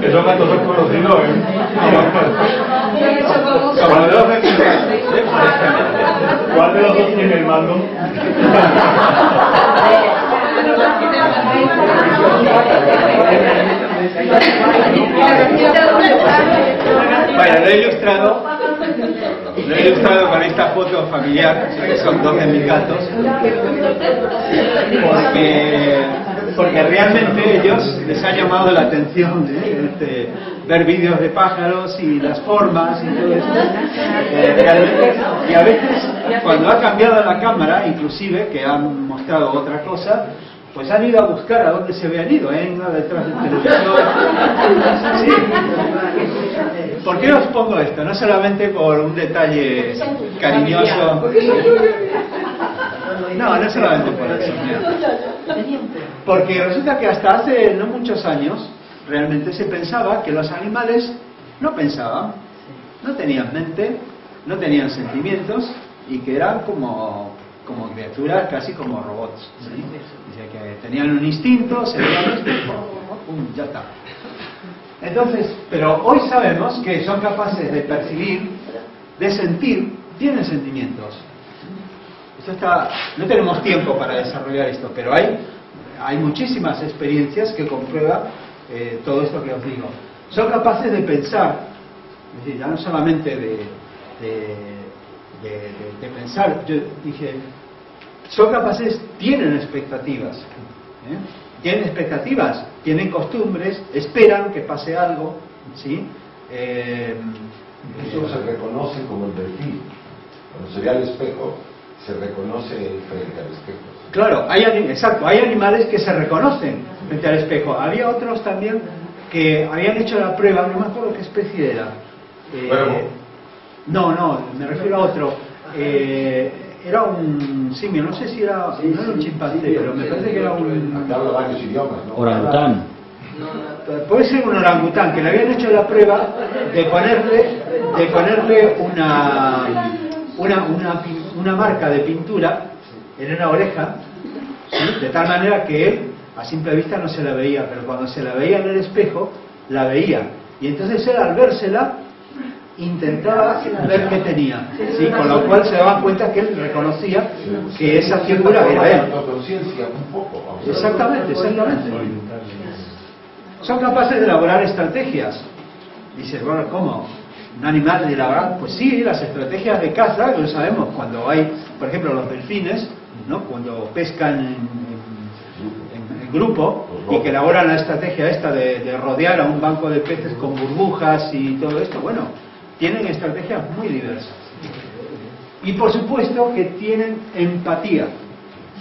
Esos gatos son conocidos, ¿Cuál de los dos tiene el mando? Bueno, lo he ilustrado con esta foto familiar, que son dos de mis gatos, porque realmente ellos les ha llamado la atención ver vídeos de pájaros y las formas y todo esto. Realmente, y a veces cuando ha cambiado la cámara, inclusive, que han mostrado otra cosa, pues han ido a buscar a dónde se habían ido, detrás del televisor. Sí. ¿Por qué os pongo esto? No solamente por un detalle cariñoso. No solamente por eso. Porque resulta que hasta hace no muchos años, realmente se pensaba que los animales no pensaban, no tenían mente, no tenían sentimientos y que eran como criaturas casi como robots, ¿sí? Dice que tenían un instinto, se veían esto, ya está. Entonces, pero hoy sabemos que son capaces de percibir, de sentir, tienen sentimientos. No tenemos tiempo para desarrollar esto, pero hay muchísimas experiencias que comprueban todo esto que os digo. Son capaces de pensar, es decir, ya no solamente de pensar. Yo dije, son capaces, tienen expectativas, tienen expectativas, tienen costumbres, esperan que pase algo, ¿sí? Eso se reconoce como el perfil. Cuando se ve al espejo, se reconoce frente al espejo. Claro, exacto, hay animales que se reconocen frente al espejo. Había otros también que habían hecho la prueba, no me acuerdo qué especie era. No, me refiero a otro. Era un simio, no sé si era, no era un chimpancé, pero me parece que era un... Habla varios idiomas, ¿no? Orangután. Puede ser un orangután, que le habían hecho la prueba de ponerle una marca de pintura en una oreja, ¿sí? De tal manera que él a simple vista no se la veía, pero cuando se la veía en el espejo, la veía. Y entonces él, al vérsela, intentaba ver qué tenía, ¿sí? Con lo cual se daban cuenta que él reconocía que esa figura era él. Exactamente. Son capaces de elaborar estrategias. Dices, bueno, ¿cómo? ¿Un animal de elaborar? Pues sí, las estrategias de caza, lo sabemos, cuando hay, por ejemplo, los delfines, ¿no? Cuando pescan en grupo y que elaboran la estrategia esta de rodear a un banco de peces con burbujas y todo esto, bueno, tienen estrategias muy diversas. Y por supuesto que tienen empatía,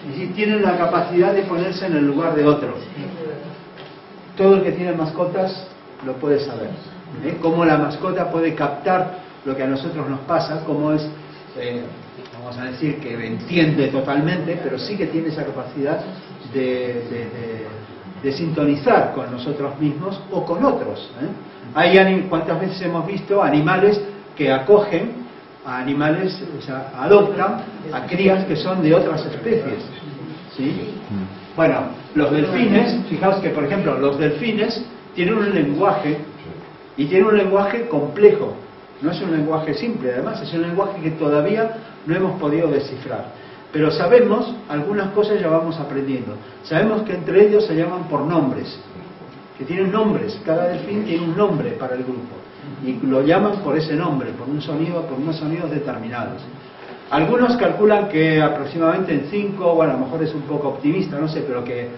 es decir, tienen la capacidad de ponerse en el lugar de otro. Todo el que tiene mascotas lo puede saber, cómo la mascota puede captar lo que a nosotros nos pasa, cómo es, vamos a decir que entiende totalmente, pero sí que tiene esa capacidad de sintonizar con nosotros mismos o con otros. ¿Cuántas veces hemos visto animales que acogen a animales, o sea, adoptan a crías que son de otras especies? ¿sí? Bueno, los delfines, fijaos que por ejemplo los delfines tienen un lenguaje, y tienen un lenguaje complejo, no es un lenguaje simple, además es un lenguaje que todavía no hemos podido descifrar, pero sabemos, algunas cosas ya vamos aprendiendo, sabemos que entre ellos se llaman por nombres, que tienen nombres, cada delfín tiene un nombre para el grupo, y lo llaman por ese nombre, por un sonido, por unos sonidos determinados. Algunos calculan que aproximadamente en 5, bueno, a lo mejor es un poco optimista, no sé, pero que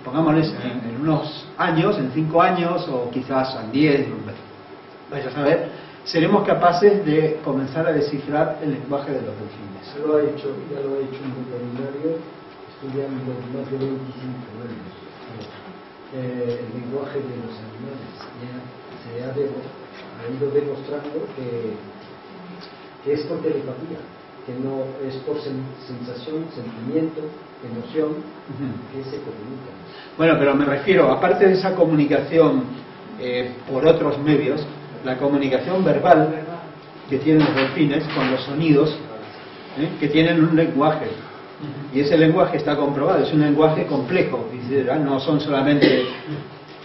pongámosles en unos años, en 5 años o quizás en 10, vaya a saber, seremos capaces de comenzar a descifrar el lenguaje de los delfines. Ya lo ha hecho un veterinario estudiando más de 25 años el lenguaje de los animales. Ya se ha ido demostrando que es por telepatía, que no es por sensación, sentimiento, emoción, que se comunican. Bueno, pero me refiero, aparte de esa comunicación por otros medios, la comunicación verbal que tienen los delfines con los sonidos, que tienen un lenguaje, y ese lenguaje está comprobado, es un lenguaje complejo, no son solamente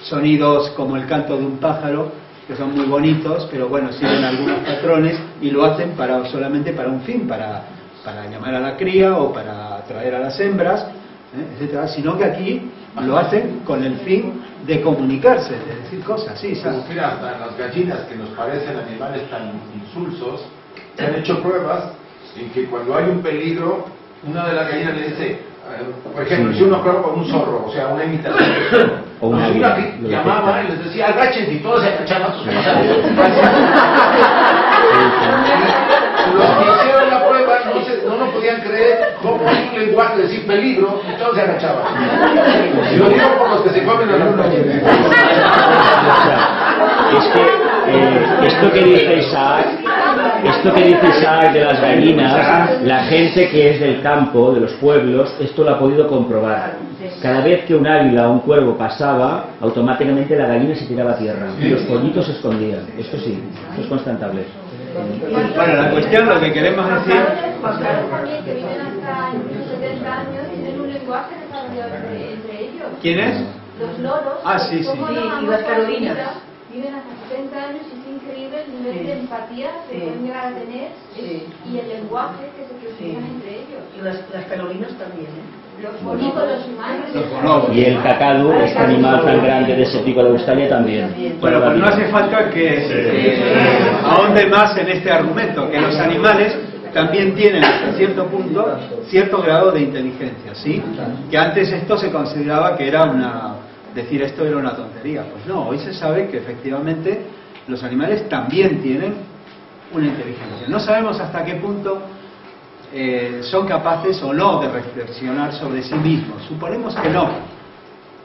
sonidos como el canto de un pájaro, que son muy bonitos, pero bueno, siguen algunos patrones y lo hacen solamente para un fin, para llamar a la cría o para atraer a las hembras, etcétera, sino que aquí lo hacen con el fin de comunicarse, de decir cosas, sí, ¿sabes? Mira, hasta las gallinas que nos parecen animales tan insulsos, se han hecho pruebas en que cuando hay un peligro, una de las gallinas le dice, por ejemplo, si uno prueba con un zorro, o sea, una imitación de zorro, o una que llamaba y les decía, agáchense, y todos se agachaban. Los que hicieron la prueba no lo podían creer, cómo hay un lenguaje de decir peligro, y todos se agachaban. Y lo digo por los que se comen a la noche. Es que esto que dice Isaac de las gallinas, la gente que es del campo, de los pueblos, esto lo ha podido comprobar. Cada vez que un águila o un cuervo pasaba, automáticamente la gallina se tiraba a tierra y los pollitos se escondían. Esto sí, esto es constatable. Bueno, la cuestión, lo que queremos decir... Los gatos también, que viven hasta incluso 70 años, tienen un lenguaje desarrollado entre ellos. ¿Quién es? Los loros. Ah, sí, sí. Y las carolinas. Viven hasta 70 años y es increíble el nivel de empatía que pueden llegar a tener y el lenguaje que se utilizan entre ellos. Y las carolinas también, Los bonobos, los humanos. Y el cacadu, este animal tan grande de ese pico de Australia, también. Bueno, pues no hace falta que ahonde más en este argumento, que los animales también tienen hasta cierto punto cierto grado de inteligencia, ¿sí? Que antes esto se consideraba que era decir esto era una tontería. Pues no, hoy se sabe que efectivamente los animales también tienen una inteligencia. No sabemos hasta qué punto son capaces o no de reflexionar sobre sí mismos. Suponemos que no,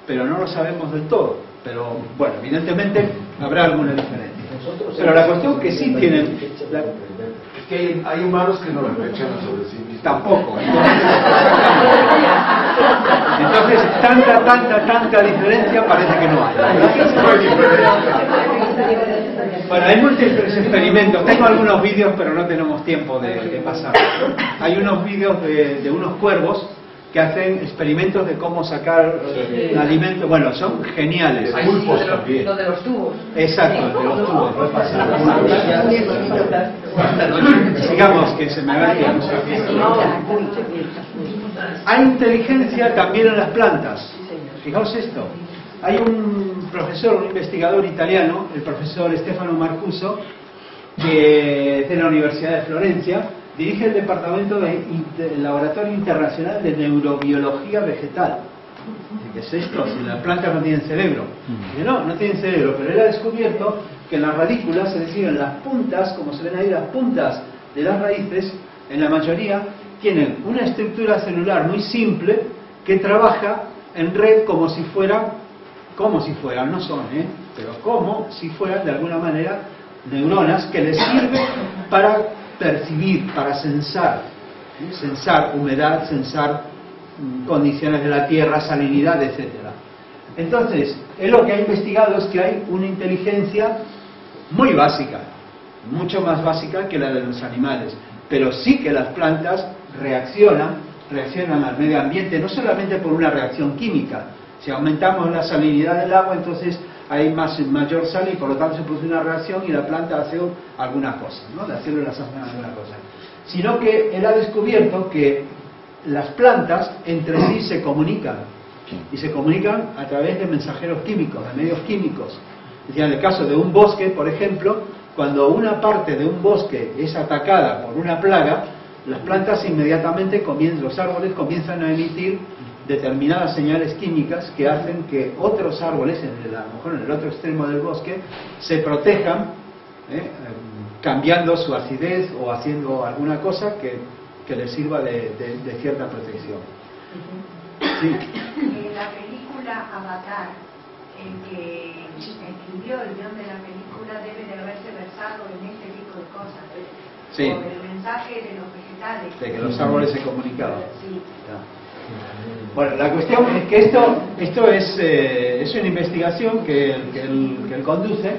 pero no lo sabemos del todo. Pero bueno, evidentemente habrá alguna diferencia. Pero la cuestión es que sí tienen... Es que hay humanos que no reflexionan sobre sí mismos. Tampoco. Entonces, tanta diferencia parece que no hay. Bueno, hay múltiples experimentos. Tengo algunos vídeos, pero no tenemos tiempo de pasar. Hay unos vídeos de unos cuervos que hacen experimentos de cómo sacar alimento. Bueno, son geniales. Hay pulpos también. Lo de los tubos. Exacto, de los tubos. Digamos que se me va el tiempo. Hay inteligencia también en las plantas. Fijaos esto. Hay un profesor, un investigador italiano, el profesor Stefano Marcuso, que es de la Universidad de Florencia, dirige el departamento del Laboratorio Internacional de Neurobiología Vegetal. ¿Qué es esto? Si las plantas no tienen cerebro. Dice, no tienen cerebro, pero él ha descubierto que en las radículas, es decir, en las puntas, como se ven ahí, las puntas de las raíces, en la mayoría, tienen una estructura celular muy simple que trabaja en red como si fueran, no son, pero como si fueran de alguna manera neuronas que les sirven para percibir, para sensar humedad, sensar condiciones de la tierra, salinidad, etcétera. Entonces, él lo que ha investigado es que hay una inteligencia muy básica, mucho más básica que la de los animales, pero sí que las plantas reaccionan reaccionan al medio ambiente, no solamente por una reacción química. Si aumentamos la salinidad del agua, entonces hay mayor sal y por lo tanto se produce una reacción y la planta hace alguna cosa, ¿no? Las células hacen alguna cosa. Sino que él ha descubierto que las plantas entre sí se comunican, y se comunican a través de mensajeros químicos, de medios químicos. Es decir, en el caso de un bosque, por ejemplo, cuando una parte de un bosque es atacada por una plaga, las plantas inmediatamente los árboles comienzan a emitir determinadas señales químicas que hacen que otros árboles, a lo mejor en el otro extremo del bosque, se protejan, cambiando su acidez o haciendo alguna cosa que les sirva de cierta protección. Sí. En la película Avatar, el que escribió el guión de la película debe de haberse versado en este tipo de cosas, sí, sobre el mensaje de los vegetales, de que los árboles se comunicaban. sí. Bueno, la cuestión es que esto es una investigación que él conduce,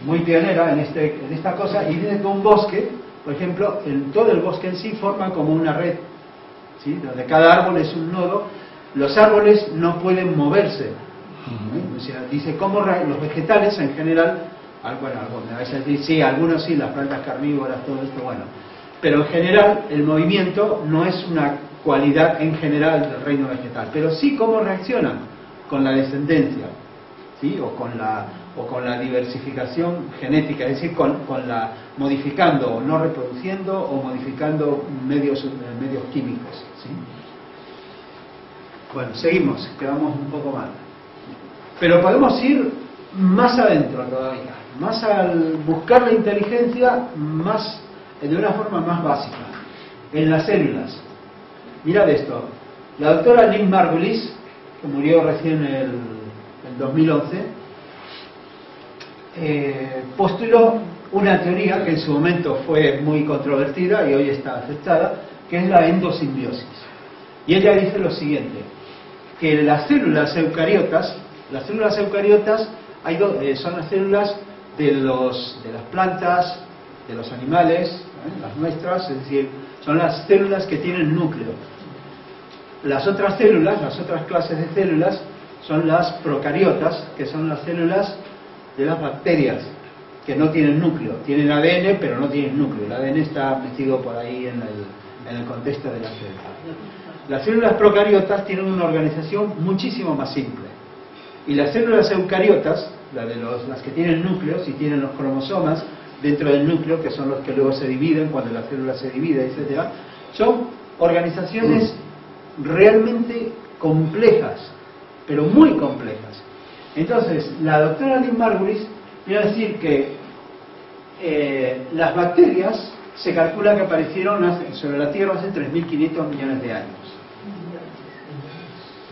muy pionera en esta cosa, y dice que un bosque, por ejemplo, todo el bosque en sí forma como una red, ¿sí? Donde cada árbol es un nodo. Los árboles no pueden moverse. O sea, dice cómo los vegetales en general, bueno, a veces dice, sí, algunos sí, las plantas carnívoras, todo esto, bueno, pero en general el movimiento no es una cualidad en general del reino vegetal, pero sí cómo reaccionan con la descendencia, ¿sí? o con la diversificación genética, es decir, modificando o no reproduciendo o modificando medios químicos, ¿sí? Bueno, seguimos, quedamos un poco mal, pero podemos ir más adentro todavía, más al buscar la inteligencia de una forma más básica, en las células. Mirad esto, la doctora Lynn Margulis, que murió recién en 2011, postuló una teoría que en su momento fue muy controvertida y hoy está aceptada, que es la endosimbiosis. Y ella dice lo siguiente, que las células eucariotas son las células de las plantas, de los animales, las nuestras, es decir, son las células que tienen núcleo. Las otras células, las otras clases de células, son las procariotas, que son las células de las bacterias, que no tienen núcleo. Tienen ADN, pero no tienen núcleo. El ADN está metido por ahí en el contexto de la célula. Las células procariotas tienen una organización muchísimo más simple. Y las células eucariotas, las que tienen núcleos y tienen los cromosomas dentro del núcleo, que son los que luego se dividen cuando la célula se divide, etc., son organizaciones realmente complejas, pero muy complejas. Entonces, la doctora Lynn Margulis viene a decir que las bacterias se calcula que aparecieron sobre la Tierra hace 3.500 millones de años.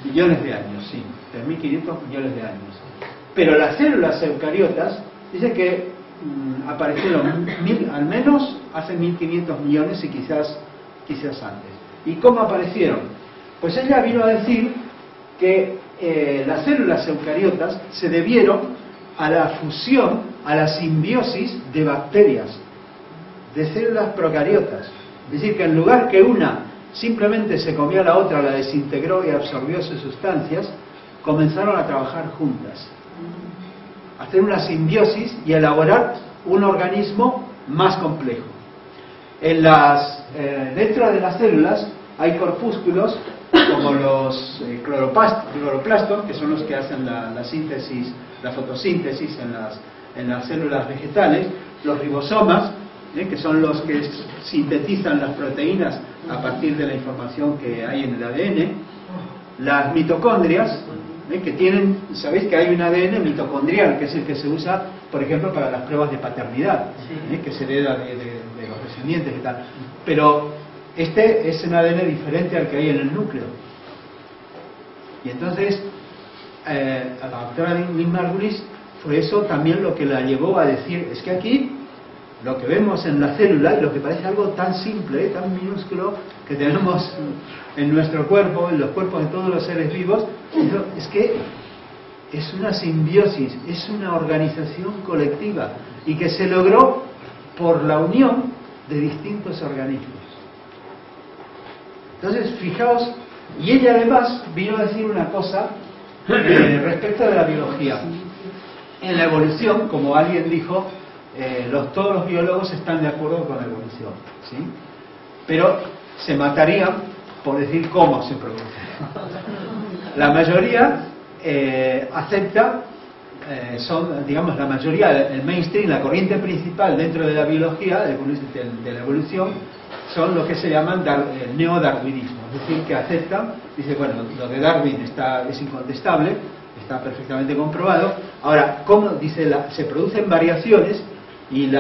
Millones de años, sí, 3.500 millones de años. Pero las células eucariotas dice que aparecieron al menos hace 1.500 millones y quizás antes. ¿Y cómo aparecieron? Pues ella vino a decir que las células eucariotas se debieron a la fusión, a la simbiosis de bacterias, de células procariotas. Es decir, que en lugar que una simplemente se comió a la otra, la desintegró y absorbió sus sustancias, comenzaron a trabajar juntas, a hacer una simbiosis y a elaborar un organismo más complejo. Dentro de las células hay corpúsculos como los cloroplastos, que son los que hacen la síntesis, la fotosíntesis en las células vegetales, los ribosomas, que son los que sintetizan las proteínas a partir de la información que hay en el ADN, las mitocondrias, que tienen, sabéis que hay un ADN mitocondrial, que es el que se usa, por ejemplo, para las pruebas de paternidad, que se hereda de los descendientes y tal, pero este es un ADN diferente al que hay en el núcleo. Y entonces a la doctora Lynn Margulis fue eso también lo que la llevó a decir, es que aquí lo que vemos en la célula, lo que parece algo tan simple, tan minúsculo, que tenemos en nuestro cuerpo, en los cuerpos de todos los seres vivos, es que es una simbiosis, es una organización colectiva, y que se logró por la unión de distintos organismos. Entonces, fijaos, y ella además vino a decir una cosa respecto de la biología. En la evolución, como alguien dijo, todos los biólogos están de acuerdo con la evolución, ¿sí? Pero se matarían por decir cómo se produce. La mayoría acepta, son, digamos, la mayoría, el mainstream, la corriente principal dentro de la biología, de la evolución, son lo que se llaman neodarwinismo, es decir, que aceptan, dice, bueno, lo de Darwin es incontestable, está perfectamente comprobado. Ahora, ¿cómo? Dice, se producen variaciones y en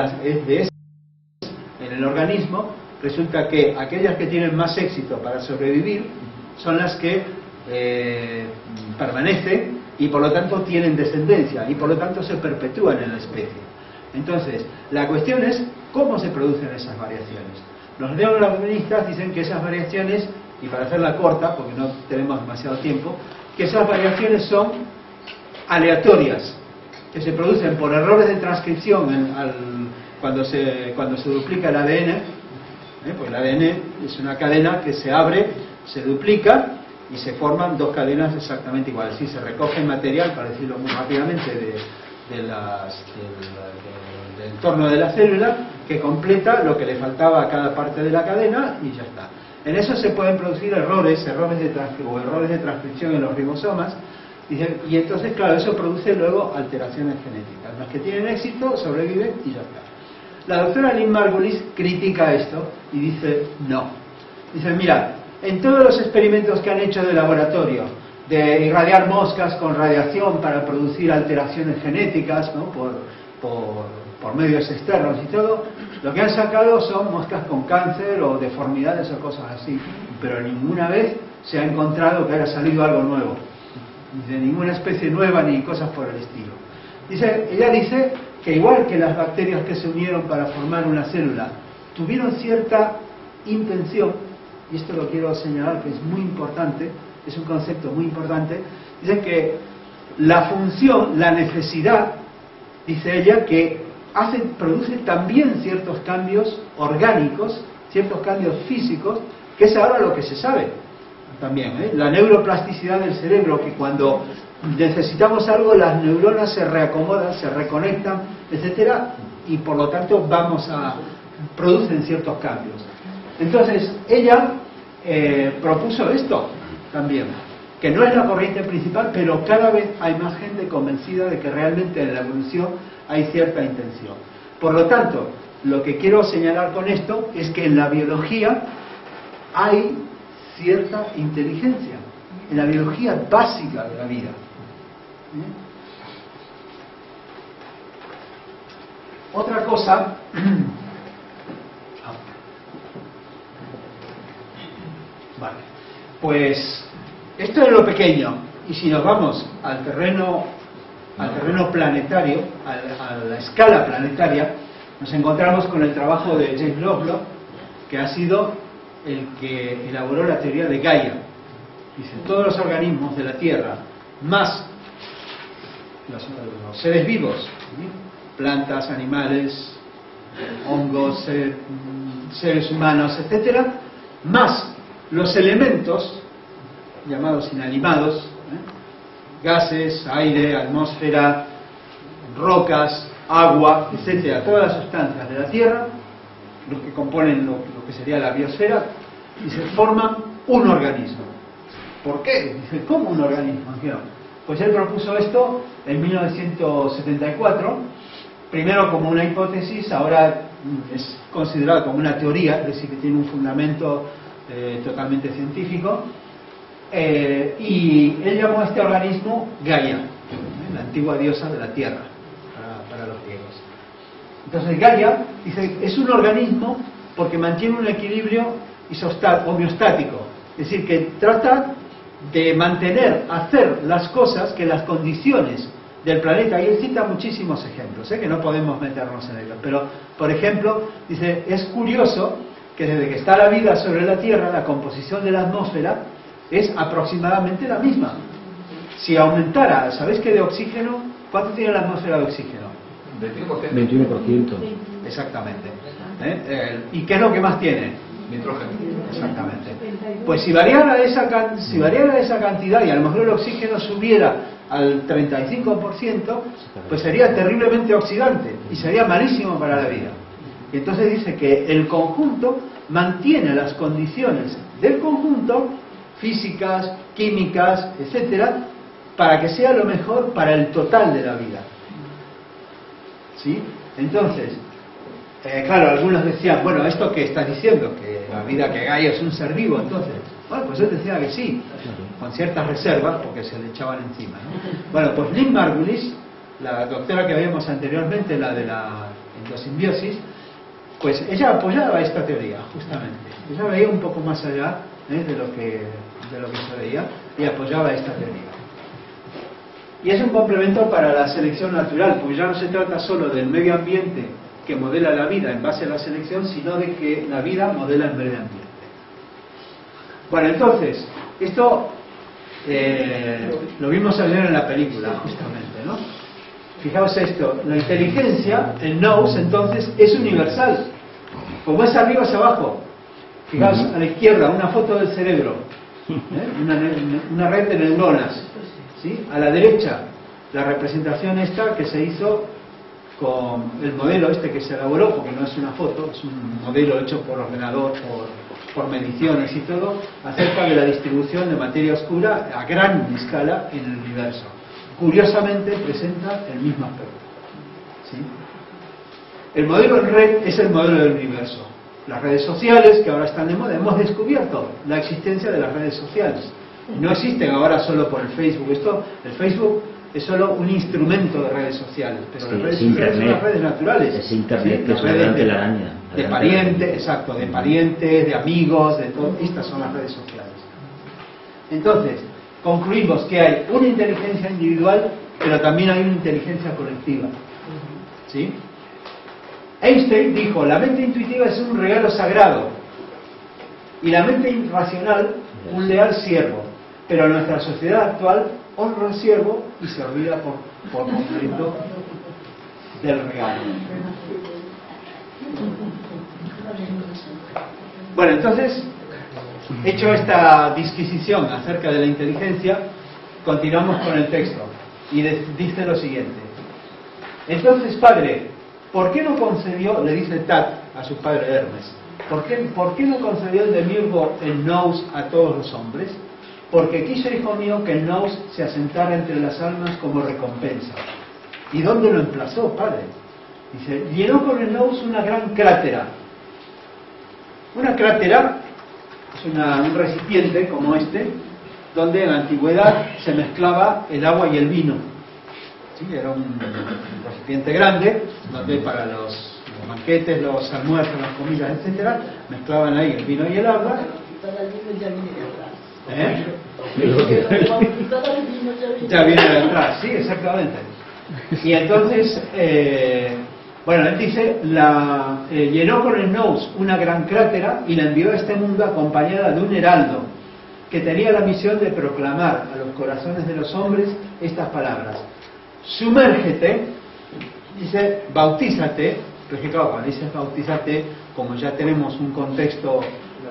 el organismo resulta que aquellas que tienen más éxito para sobrevivir son las que permanecen y por lo tanto tienen descendencia y por lo tanto se perpetúan en la especie. Entonces, la cuestión es cómo se producen esas variaciones. Los neodarwinistas dicen que esas variaciones, y para hacerla corta, porque no tenemos demasiado tiempo, que esas variaciones son aleatorias, que se producen por errores de transcripción cuando se duplica el ADN, pues el ADN es una cadena que se abre, se duplica y se forman dos cadenas exactamente iguales. Si se recoge material, para decirlo muy rápidamente, del entorno de la célula, que completa lo que le faltaba a cada parte de la cadena y ya está. En eso se pueden producir errores de transcripción en los ribosomas, y entonces, claro, eso produce luego alteraciones genéticas. Los que tienen éxito sobreviven y ya está. La doctora Lynn Margulis critica esto y dice no. Dice, mirad, en todos los experimentos que han hecho de laboratorio, de irradiar moscas con radiación para producir alteraciones genéticas, ¿no? por medios externos y todo, lo que han sacado son moscas con cáncer o deformidades o cosas así, pero ninguna vez se ha encontrado que haya salido algo nuevo, de ninguna especie nueva ni cosas por el estilo. Ella dice que igual que las bacterias que se unieron para formar una célula tuvieron cierta intención, y esto lo quiero señalar que es muy importante, es un concepto muy importante, dice que la función, la necesidad, dice ella, que produce también ciertos cambios orgánicos, ciertos cambios físicos, que es ahora lo que se sabe también, la neuroplasticidad del cerebro, que cuando necesitamos algo las neuronas se reacomodan, se reconectan, etcétera, y por lo tanto producen ciertos cambios. Entonces ella propuso esto también, que no es la corriente principal, pero cada vez hay más gente convencida de que realmente en la evolución hay cierta intención. Por lo tanto, lo que quiero señalar con esto es que en la biología hay cierta inteligencia, en la biología básica de la vida. Otra cosa, vale, pues esto es lo pequeño, y si nos vamos al terreno planetario, a la escala planetaria, nos encontramos con el trabajo de James Lovelock, que ha sido el que elaboró la teoría de Gaia. Dice, todos los organismos de la Tierra, más los seres vivos, ¿sí? Plantas, animales, hongos, seres humanos, etcétera, más los elementos llamados inanimados, gases, aire, atmósfera, rocas, agua, etcétera, todas las sustancias de la Tierra, los que componen lo que sería la biosfera, y se forman un organismo. ¿Por qué? Dice, ¿cómo un organismo? Pues él propuso esto en 1974, primero como una hipótesis, ahora es considerado como una teoría, es decir, que tiene un fundamento totalmente científico, y él llamó a este organismo Gaia, la antigua diosa de la Tierra, para los griegos. Entonces Gaia, dice, es un organismo porque mantiene un equilibrio homeostático, es decir, que trata de hacer las cosas que las condiciones del planeta, y él cita muchísimos ejemplos, que no podemos meternos en ellos, pero por ejemplo, dice, es curioso que desde que está la vida sobre la Tierra, la composición de la atmósfera es aproximadamente la misma. Si aumentara, ¿sabéis que de oxígeno? ¿Cuánto tiene la atmósfera de oxígeno? 21%. Exactamente. ¿Y qué es lo que más tiene? Nitrógeno. Exactamente. Pues si variara esa cantidad y a lo mejor el oxígeno subiera al 35%, pues sería terriblemente oxidante y sería malísimo para la vida. Y entonces dice que el conjunto mantiene las condiciones del conjunto, físicas, químicas, etcétera, para que sea lo mejor para el total de la vida. ¿Sí? Entonces, claro, algunos decían, bueno, ¿esto qué estás diciendo? Que la vida que hay es un ser vivo, entonces. Bueno, pues él decía que sí, con ciertas reservas, porque se le echaban encima, ¿no? Bueno, pues Lynn Margulis, la doctora que veíamos anteriormente, la de la endosimbiosis, pues ella apoyaba esta teoría, justamente. Ella veía un poco más allá de lo que se veía y apoyaba esta teoría. Y es un complemento para la selección natural, porque ya no se trata solo del medio ambiente que modela la vida en base a la selección, sino de que la vida modela el medio ambiente. Bueno, entonces, esto lo vimos ayer en la película, justamente, ¿no? Fijaos esto, la inteligencia, el nous, entonces, es universal. Como es arriba es abajo. Fijaos a la izquierda, una foto del cerebro, una red de neuronas. ¿Sí? A la derecha, la representación esta que se hizo con el modelo este que se elaboró, porque no es una foto, es un modelo hecho por ordenador, por mediciones y todo, acerca de la distribución de materia oscura a gran escala en el universo. Curiosamente presenta el mismo aspecto. ¿Sí? El modelo en red es el modelo del universo. Las redes sociales, que ahora están de moda, hemos descubierto la existencia de las redes sociales. No existen ahora solo por el Facebook. El Facebook es solo un instrumento de redes sociales, pero las redes sociales son las redes naturales. Es Internet, ¿sí? que es redes de la araña. De parientes, exacto, de parientes, de amigos, de todo. Estas son las redes sociales. Entonces, concluimos que hay una inteligencia individual, pero también hay una inteligencia colectiva. ¿Sí? Einstein dijo, la mente intuitiva es un regalo sagrado y la mente irracional un leal siervo, pero nuestra sociedad actual honra al siervo y se olvida por completo del regalo. Bueno, entonces, hecho esta disquisición acerca de la inteligencia, continuamos con el texto y dice lo siguiente. Entonces, padre, ¿por qué no concedió, le dice Tat a su padre Hermes, ¿por qué no concedió el demiurgo el nous a todos los hombres? Porque quiso, hijo mío, que el nous se asentara entre las almas como recompensa. ¿Y dónde lo emplazó, padre? Dice, llenó con el nous una gran crátera. Una crátera es un recipiente como este, donde en la antigüedad se mezclaba el agua y el vino. ¿Sí? Era un recipiente grande, donde para los banquetes, los almuerzos, las comidas, etcétera, mezclaban ahí el vino y el agua. Ya viene de atrás, sí, exactamente. Y entonces, bueno, él dice, llenó con el nous una gran crátera y la envió a este mundo acompañada de un heraldo que tenía la misión de proclamar a los corazones de los hombres estas palabras: sumérgete, dice, bautízate. Pero es que claro, cuando dices bautízate, como ya tenemos un contexto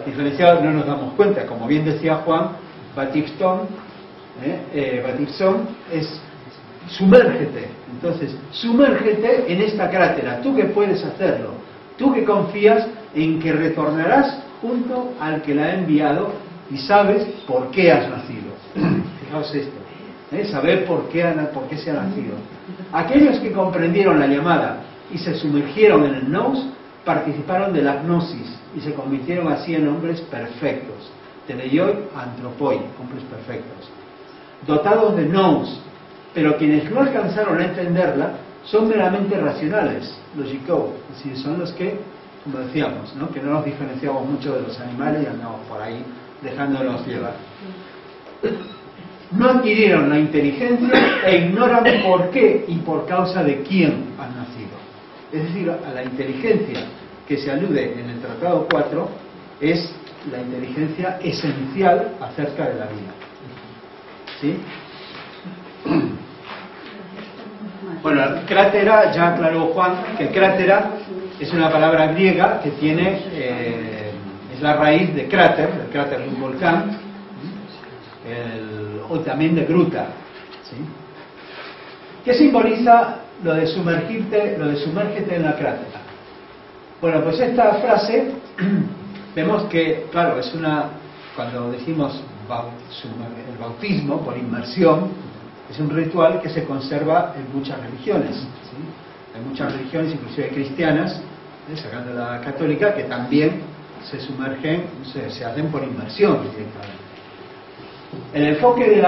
diferenciado, no nos damos cuenta. Como bien decía Juan, batipson es sumérgete. Entonces, sumérgete en esta crátera. Tú que puedes hacerlo, tú que confías en que retornarás junto al que la ha enviado y sabes por qué has nacido. Fijaos esto, saber por qué se ha nacido. Aquellos que comprendieron la llamada y se sumergieron en el nous participaron de la gnosis y se convirtieron así en hombres perfectos. Teleioi antropoi, hombres perfectos, dotados de nous. Pero quienes no alcanzaron a entenderla son meramente racionales, logicaux, es decir, son los que, como decíamos, ¿no? Que no nos diferenciamos mucho de los animales y andamos por ahí dejándonos llevar. No adquirieron la inteligencia e ignoran por qué y por causa de quién han nacido. Es decir, a la inteligencia que se alude en el Tratado 4 es la inteligencia esencial acerca de la vida. ¿Sí? Bueno, crátera, ya aclaró Juan que crátera es una palabra griega que tiene, es la raíz de cráter, el cráter de un volcán, o también de gruta, ¿sí? ¿Qué simboliza lo de sumérgete en la crátera? Bueno, pues esta frase vemos que, claro, es cuando decimos el bautismo por inmersión, es un ritual que se conserva en muchas religiones, ¿sí? Hay muchas religiones, inclusive cristianas, sacando la católica, que también se sumergen, se hacen por inmersión directamente. El enfoque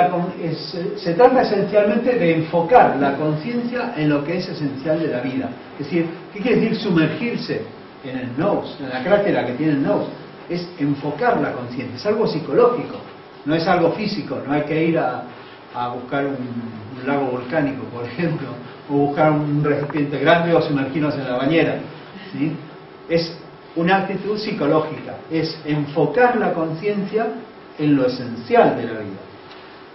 se trata esencialmente de enfocar la conciencia en lo que es esencial de la vida. Es decir, ¿qué quiere decir sumergirse en el nous, en la crátera que tiene el nous? Es enfocar la conciencia, es algo psicológico, no es algo físico, no hay que ir a buscar un lago volcánico, por ejemplo, o buscar un recipiente grande o sumergirnos en la bañera, ¿sí? Es una actitud psicológica, es enfocar la conciencia en lo esencial de la vida.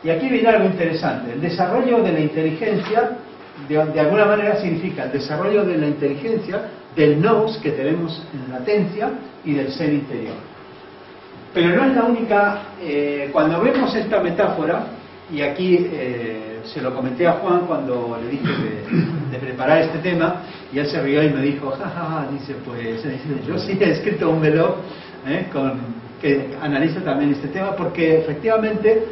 Y aquí viene algo interesante. El desarrollo de la inteligencia, de alguna manera, significa el desarrollo de la inteligencia del nous que tenemos en latencia y del ser interior. Pero no es la única. Cuando vemos esta metáfora, y aquí se lo comenté a Juan cuando le dije de preparar este tema, y él se rió y me dijo, jajaja, dice, pues yo sí he escrito un blog que analiza también este tema, porque efectivamente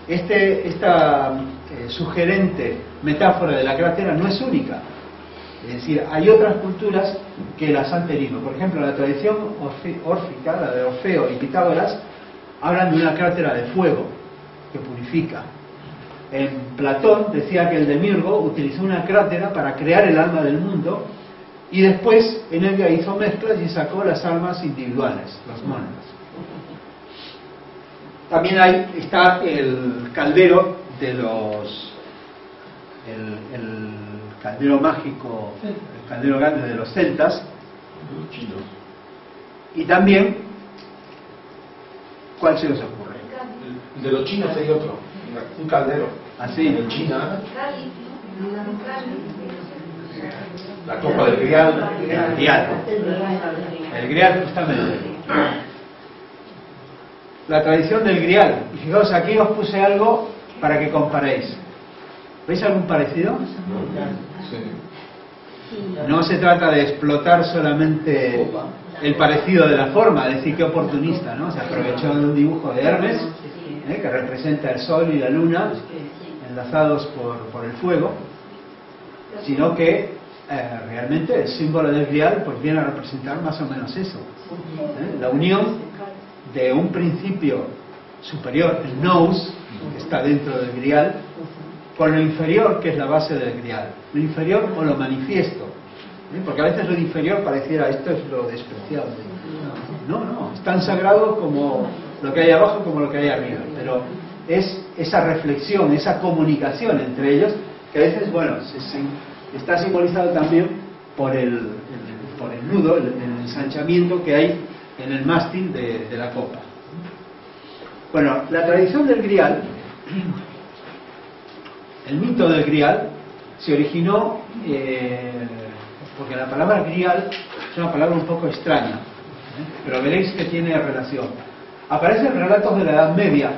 esta sugerente metáfora de la crátera no es única. Es decir, hay otras culturas que las han tenido. Por ejemplo, la tradición órfica, la de Orfeo y Pitágoras, hablan de una crátera de fuego que purifica. En Platón decía que el Demiurgo utilizó una crátera para crear el alma del mundo, y después en ella hizo mezclas y sacó las almas individuales, los mónadas. También está el caldero de el caldero mágico, el caldero grande de los celtas, Los chinos. y también, ¿cuál se os ocurre? De los chinos hay otro, un caldero. Así. En China, la copa del Grial. El Grial. El Grial, justamente. La tradición del Grial. Y fijaos, aquí os puse algo para que comparéis. ¿Veis algún parecido? No se trata de explotar solamente el parecido de la forma, decir que oportunista, ¿no? Se aprovechó de un dibujo de Hermes, que representa el sol y la luna enlazados por el fuego, sino que realmente el símbolo del Grial pues viene a representar más o menos eso, la unión de un principio superior, el nous, que está dentro del Grial, con lo inferior, que es la base del Grial, lo inferior o lo manifiesto, porque a veces lo inferior pareciera esto es lo despreciable. No, es tan sagrado como lo que hay abajo como lo que hay arriba, pero es esa reflexión, esa comunicación entre ellos, que a veces, bueno, está simbolizado también por el nudo, el ensanchamiento que hay en el mástil de la copa. Bueno, la tradición del Grial, el mito del Grial, se originó porque la palabra Grial es una palabra un poco extraña, pero veréis que tiene relación. Aparece en relatos de la Edad Media.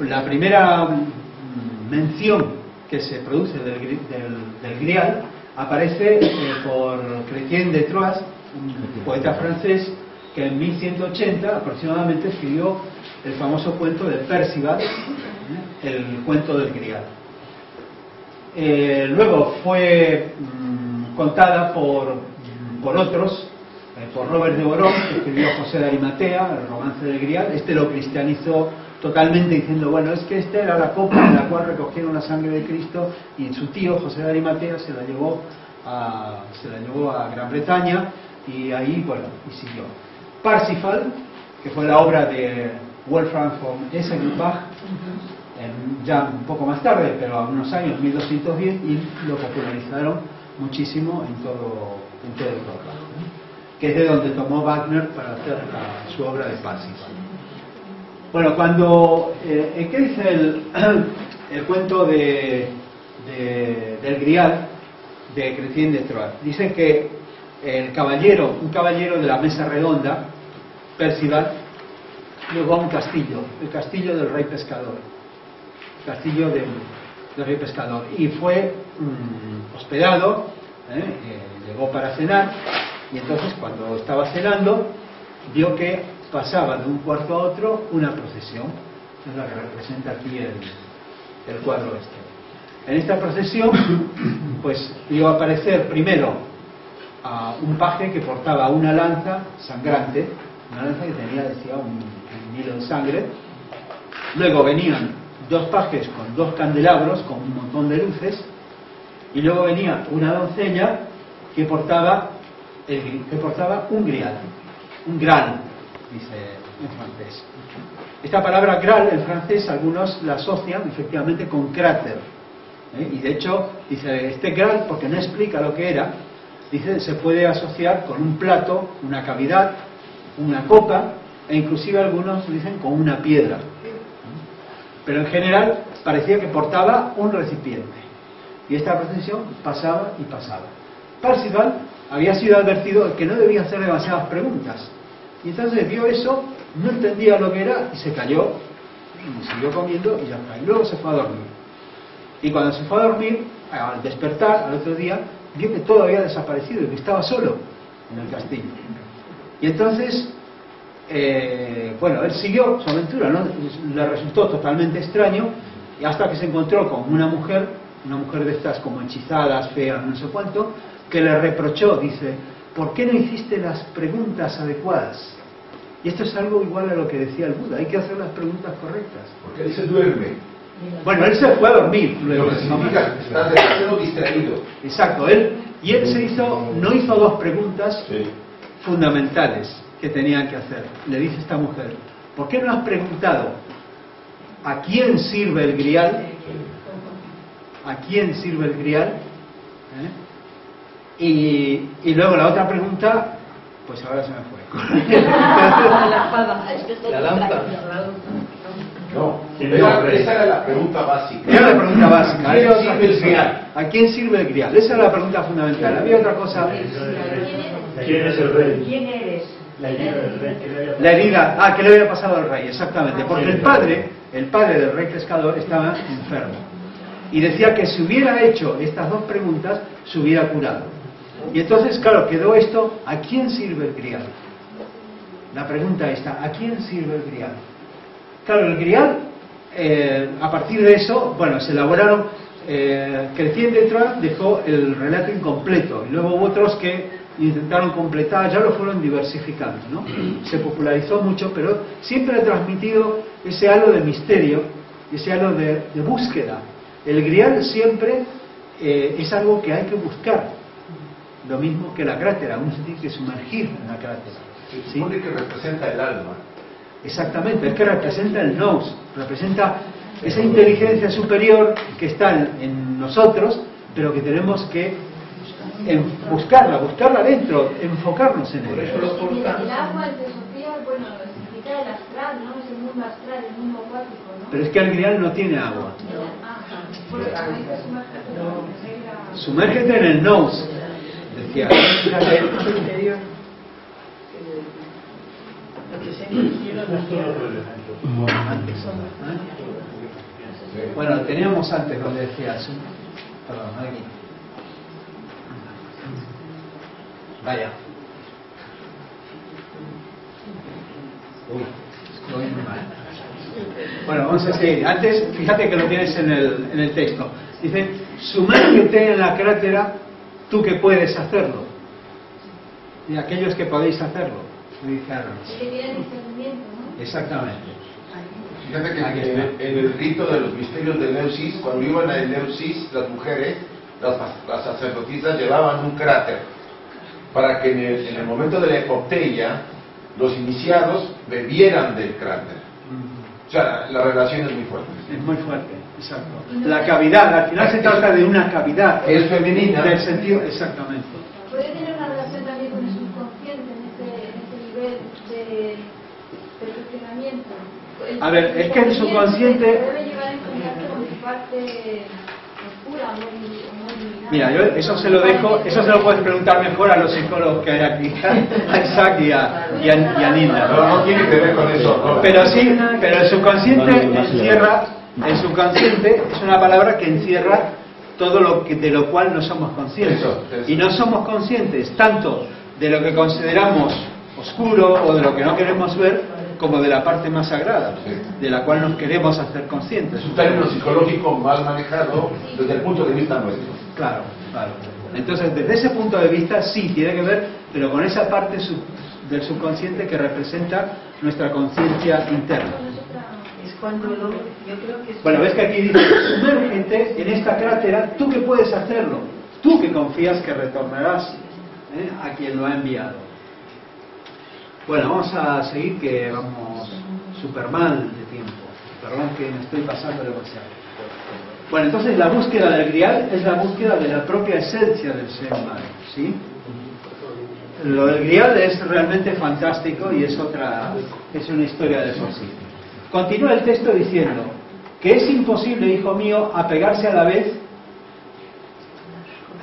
La primera mención que se produce del Grial aparece por Chrétien de Troyes, un poeta francés que en 1180 aproximadamente escribió el famoso cuento de Percival, el cuento del Grial. Luego fue contada por otros, por Robert de Boron, que escribió José de Arimatea, el romance del Grial. Este lo cristianizó totalmente diciendo, bueno, es que esta era la copa en la cual recogieron la sangre de Cristo, y su tío José de Arimatea se la llevó a Gran Bretaña, y ahí, bueno, y siguió. Parsifal, que fue la obra de Wolfram von Essenbach, ya un poco más tarde, pero a unos años, 1210, y lo popularizaron muchísimo en todo Europa, que es de donde tomó Wagner para hacer su obra de Parsifal. Bueno, ¿qué dice el cuento del Grial de Chrétien de Troyes? Dice que un caballero de la mesa redonda Percival, llegó a un castillo, el castillo del rey pescador, castillo del rey pescador, y fue hospedado, llegó para cenar, y entonces cuando estaba cenando vio que pasaba de un cuarto a otro una procesión, es la que representa aquí el cuadro este. En esta procesión pues vio aparecer primero a un paje que portaba una lanza sangrante, una lanza que tenía, decía, un hilo de sangre. Luego venían dos pajes con dos candelabros, con un montón de luces, y luego venía una doncella que portaba un grial, un Graal, dice en francés. Esta palabra Graal en francés algunos la asocian efectivamente con cráter, y de hecho dice este Graal, porque no explica lo que era, dice se puede asociar con un plato, una cavidad, una copa, e inclusive algunos dicen con una piedra, pero en general parecía que portaba un recipiente, y esta procesión pasaba y pasaba. Percival había sido advertido de que no debía hacer demasiadas preguntas, y entonces vio eso, no entendía lo que era y se cayó y siguió comiendo y ya está, y luego se fue a dormir. Y cuando se fue a dormir, al despertar al otro día, vio que todo había desaparecido y que estaba solo en el castillo. Y entonces bueno, él siguió su aventura, ¿no? Le resultó totalmente extraño, y hasta que se encontró con una mujer de estas como hechizadas, feas, no sé cuánto, que le reprochó, dice, ¿por qué no hiciste las preguntas adecuadas? Y esto es algo igual a lo que decía el Buda, hay que hacer las preguntas correctas. Porque él se duerme. Bueno, él se fue a dormir luego. Lo que significa que estás demasiado distraído. Exacto, él no hizo dos preguntas fundamentales que tenían que hacer. Le dice esta mujer, ¿por qué no has preguntado a quién sirve el grial? ¿A quién sirve el grial? Y luego la otra pregunta, pues ahora se me fue. La lámpara. No, esa era la pregunta básica. Era la pregunta básica. ¿A quién sirve el grial? ¿A quién sirve el grial? Esa era la pregunta fundamental. Había otra cosa. ¿Quién es el rey? ¿Quién eres? La herida del rey. La herida, que le había pasado al rey, exactamente. Porque el padre del rey pescador estaba enfermo. Y decía que si hubiera hecho estas dos preguntas, se hubiera curado. Y entonces, claro, quedó esto, ¿a quién sirve el grial? La pregunta está, ¿a quién sirve el grial? Claro, el grial, a partir de eso, bueno, se elaboraron, Chrétien de Troyes dejó el relato incompleto, y luego hubo otros que intentaron completar, ya lo fueron diversificando, ¿no? Se popularizó mucho, pero siempre ha transmitido ese halo de misterio, ese halo de búsqueda. El grial siempre es algo que hay que buscar, lo mismo que la crátera, uno se tiene que sumergir en la crátera. Se supone que representa el alma. Exactamente, es que representa el nous, representa esa inteligencia superior que está en nosotros, pero que tenemos que buscarla dentro, enfocarnos en ella. El agua, el Sofía, bueno, significa el astral, ¿no? Es el mundo astral, el mundo acuático, ¿no? Pero es que el grial no tiene agua. Sumérgete en el nous, decía. Bueno, teníamos antes donde decía perdón, aquí. Vaya. Uy, estoy muy mal. Bueno, vamos a seguir. Antes, fíjate que lo tienes en el texto. Dice, sumérgete en la crátera, tú que puedes hacerlo. Y aquellos que podéis hacerlo. Dice Arnold. Que tienen discernimiento, ¿no? Exactamente. Fíjate que en el rito de los misterios de Eleusis, cuando iban a Eleusis, las mujeres, las sacerdotisas llevaban un cráter para que en el momento de la epopeya los iniciados bebieran del cráter. O sea, la relación es muy fuerte. Es muy fuerte, exacto. La cavidad, al final se trata de una cavidad. Es femenina. Del sentido, exactamente. Puede tener una relación también con el subconsciente en ese nivel de perfeccionamiento. A ver, es que el subconsciente debe llegar en contacto con su parte oscura, búsqueda muy Mira, yo eso se lo dejo, eso se lo puedes preguntar mejor a los psicólogos que hay aquí, a Isaac y a Nilda. No tiene que ver con eso. No. Pero sí, pero el subconsciente encierra, el subconsciente es una palabra que encierra todo lo que, de lo cual no somos conscientes. Eso. Y no somos conscientes tanto de lo que consideramos oscuro o de lo que no queremos ver, como de la parte más sagrada, de la cual nos queremos hacer conscientes. Es un término psicológico mal manejado desde el punto de vista nuestro. Claro, claro. Entonces, desde ese punto de vista, sí, tiene que ver, pero con esa parte del subconsciente que representa nuestra conciencia interna. Es cuando yo creo que es... Bueno, ves que aquí dice, sumérgete en esta crátera, tú que puedes hacerlo, tú que confías que retornarás a quien lo ha enviado. Bueno, vamos a seguir, que vamos súper mal de tiempo. Perdón que me estoy pasando demasiado. Bueno, entonces la búsqueda del grial es la búsqueda de la propia esencia del ser humano, ¿sí? Lo del grial es realmente fantástico y es una historia de por sí. Continúa el texto diciendo que es imposible, hijo mío, apegarse a la vez,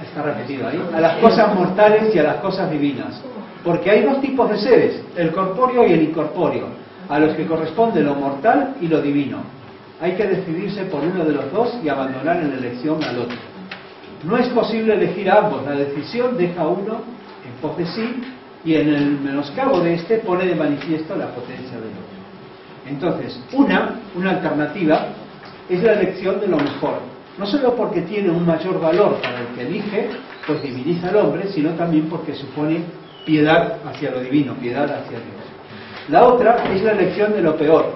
está repetido ahí, a las cosas mortales y a las cosas divinas. Porque hay dos tipos de seres, el corpóreo y el incorpóreo, a los que corresponde lo mortal y lo divino. Hay que decidirse por uno de los dos y abandonar en elección al otro. No es posible elegir a ambos, la decisión deja a uno en pos de sí y en el menoscabo de este pone de manifiesto la potencia del otro. Entonces, una alternativa es la elección de lo mejor, no solo porque tiene un mayor valor para el que elige, pues diviniza al hombre, sino también porque supone piedad hacia lo divino, piedad hacia Dios. La otra es la elección de lo peor,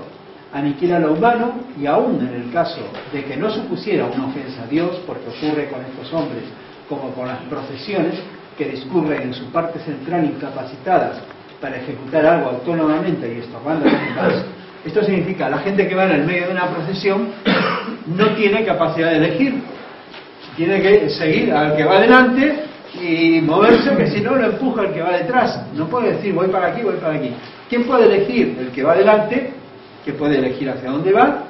aniquila lo humano y aún en el caso de que no supusiera una ofensa a Dios, porque ocurre con estos hombres como con las procesiones que discurren en su parte central incapacitadas para ejecutar algo autónomamente y estorbando a los demás. Esto significa la gente que va en el medio de una procesión no tiene capacidad de elegir, tiene que seguir al que va adelante y moverse, que si no lo empuja el que va detrás. No puede decir voy para aquí, voy para aquí. ¿Quién puede elegir? El que va adelante, que puede elegir hacia dónde va,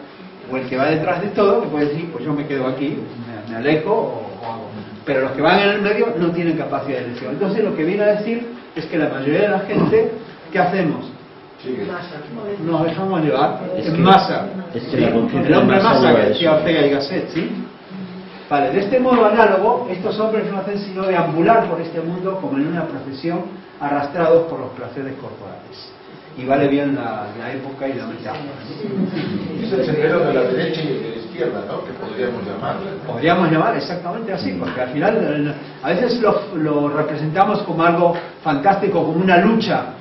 o el que va detrás de todo, que puede decir pues yo me quedo aquí, me alejo o hago. Pero los que van en el medio no tienen capacidad de elección. Entonces lo que viene a decir es que la mayoría de la gente, ¿qué hacemos? Nos dejamos llevar en masa. El hombre masa, que decía Ortega y Gasset, ¿sí? Vale, de este modo análogo, estos hombres no hacen sino deambular por este mundo como en una procesión, arrastrados por los placeres corporales. Y vale bien la época y la metáfora. Es el sendero de la derecha y de la izquierda, ¿no? Que podríamos llamarlo. Podríamos llamar exactamente así, porque al final a veces lo representamos como algo fantástico, como una lucha.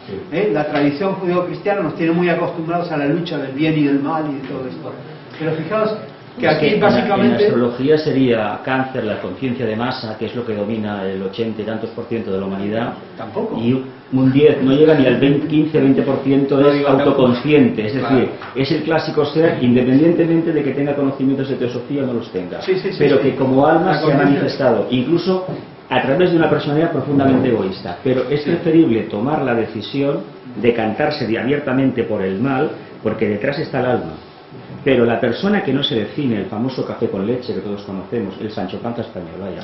La tradición judeo-cristiana nos tiene muy acostumbrados a la lucha del bien y del mal y de todo esto. Pero fijaos que aquí básicamente... En astrología sería cáncer, la conciencia de masa, que es lo que domina el 80 y tantos % de la humanidad. Tampoco. Y un 10, no llega ni al 15-20% es autoconsciente. Es decir, es el clásico ser, independientemente de que tenga conocimientos de teosofía o no los tenga. Pero que como alma se ha manifestado, incluso a través de una personalidad profundamente egoísta. Pero es preferible tomar la decisión de cantarse abiertamente por el mal, porque detrás está el alma. Pero la persona que no se define, el famoso café con leche que todos conocemos, el Sancho Panza español, vaya.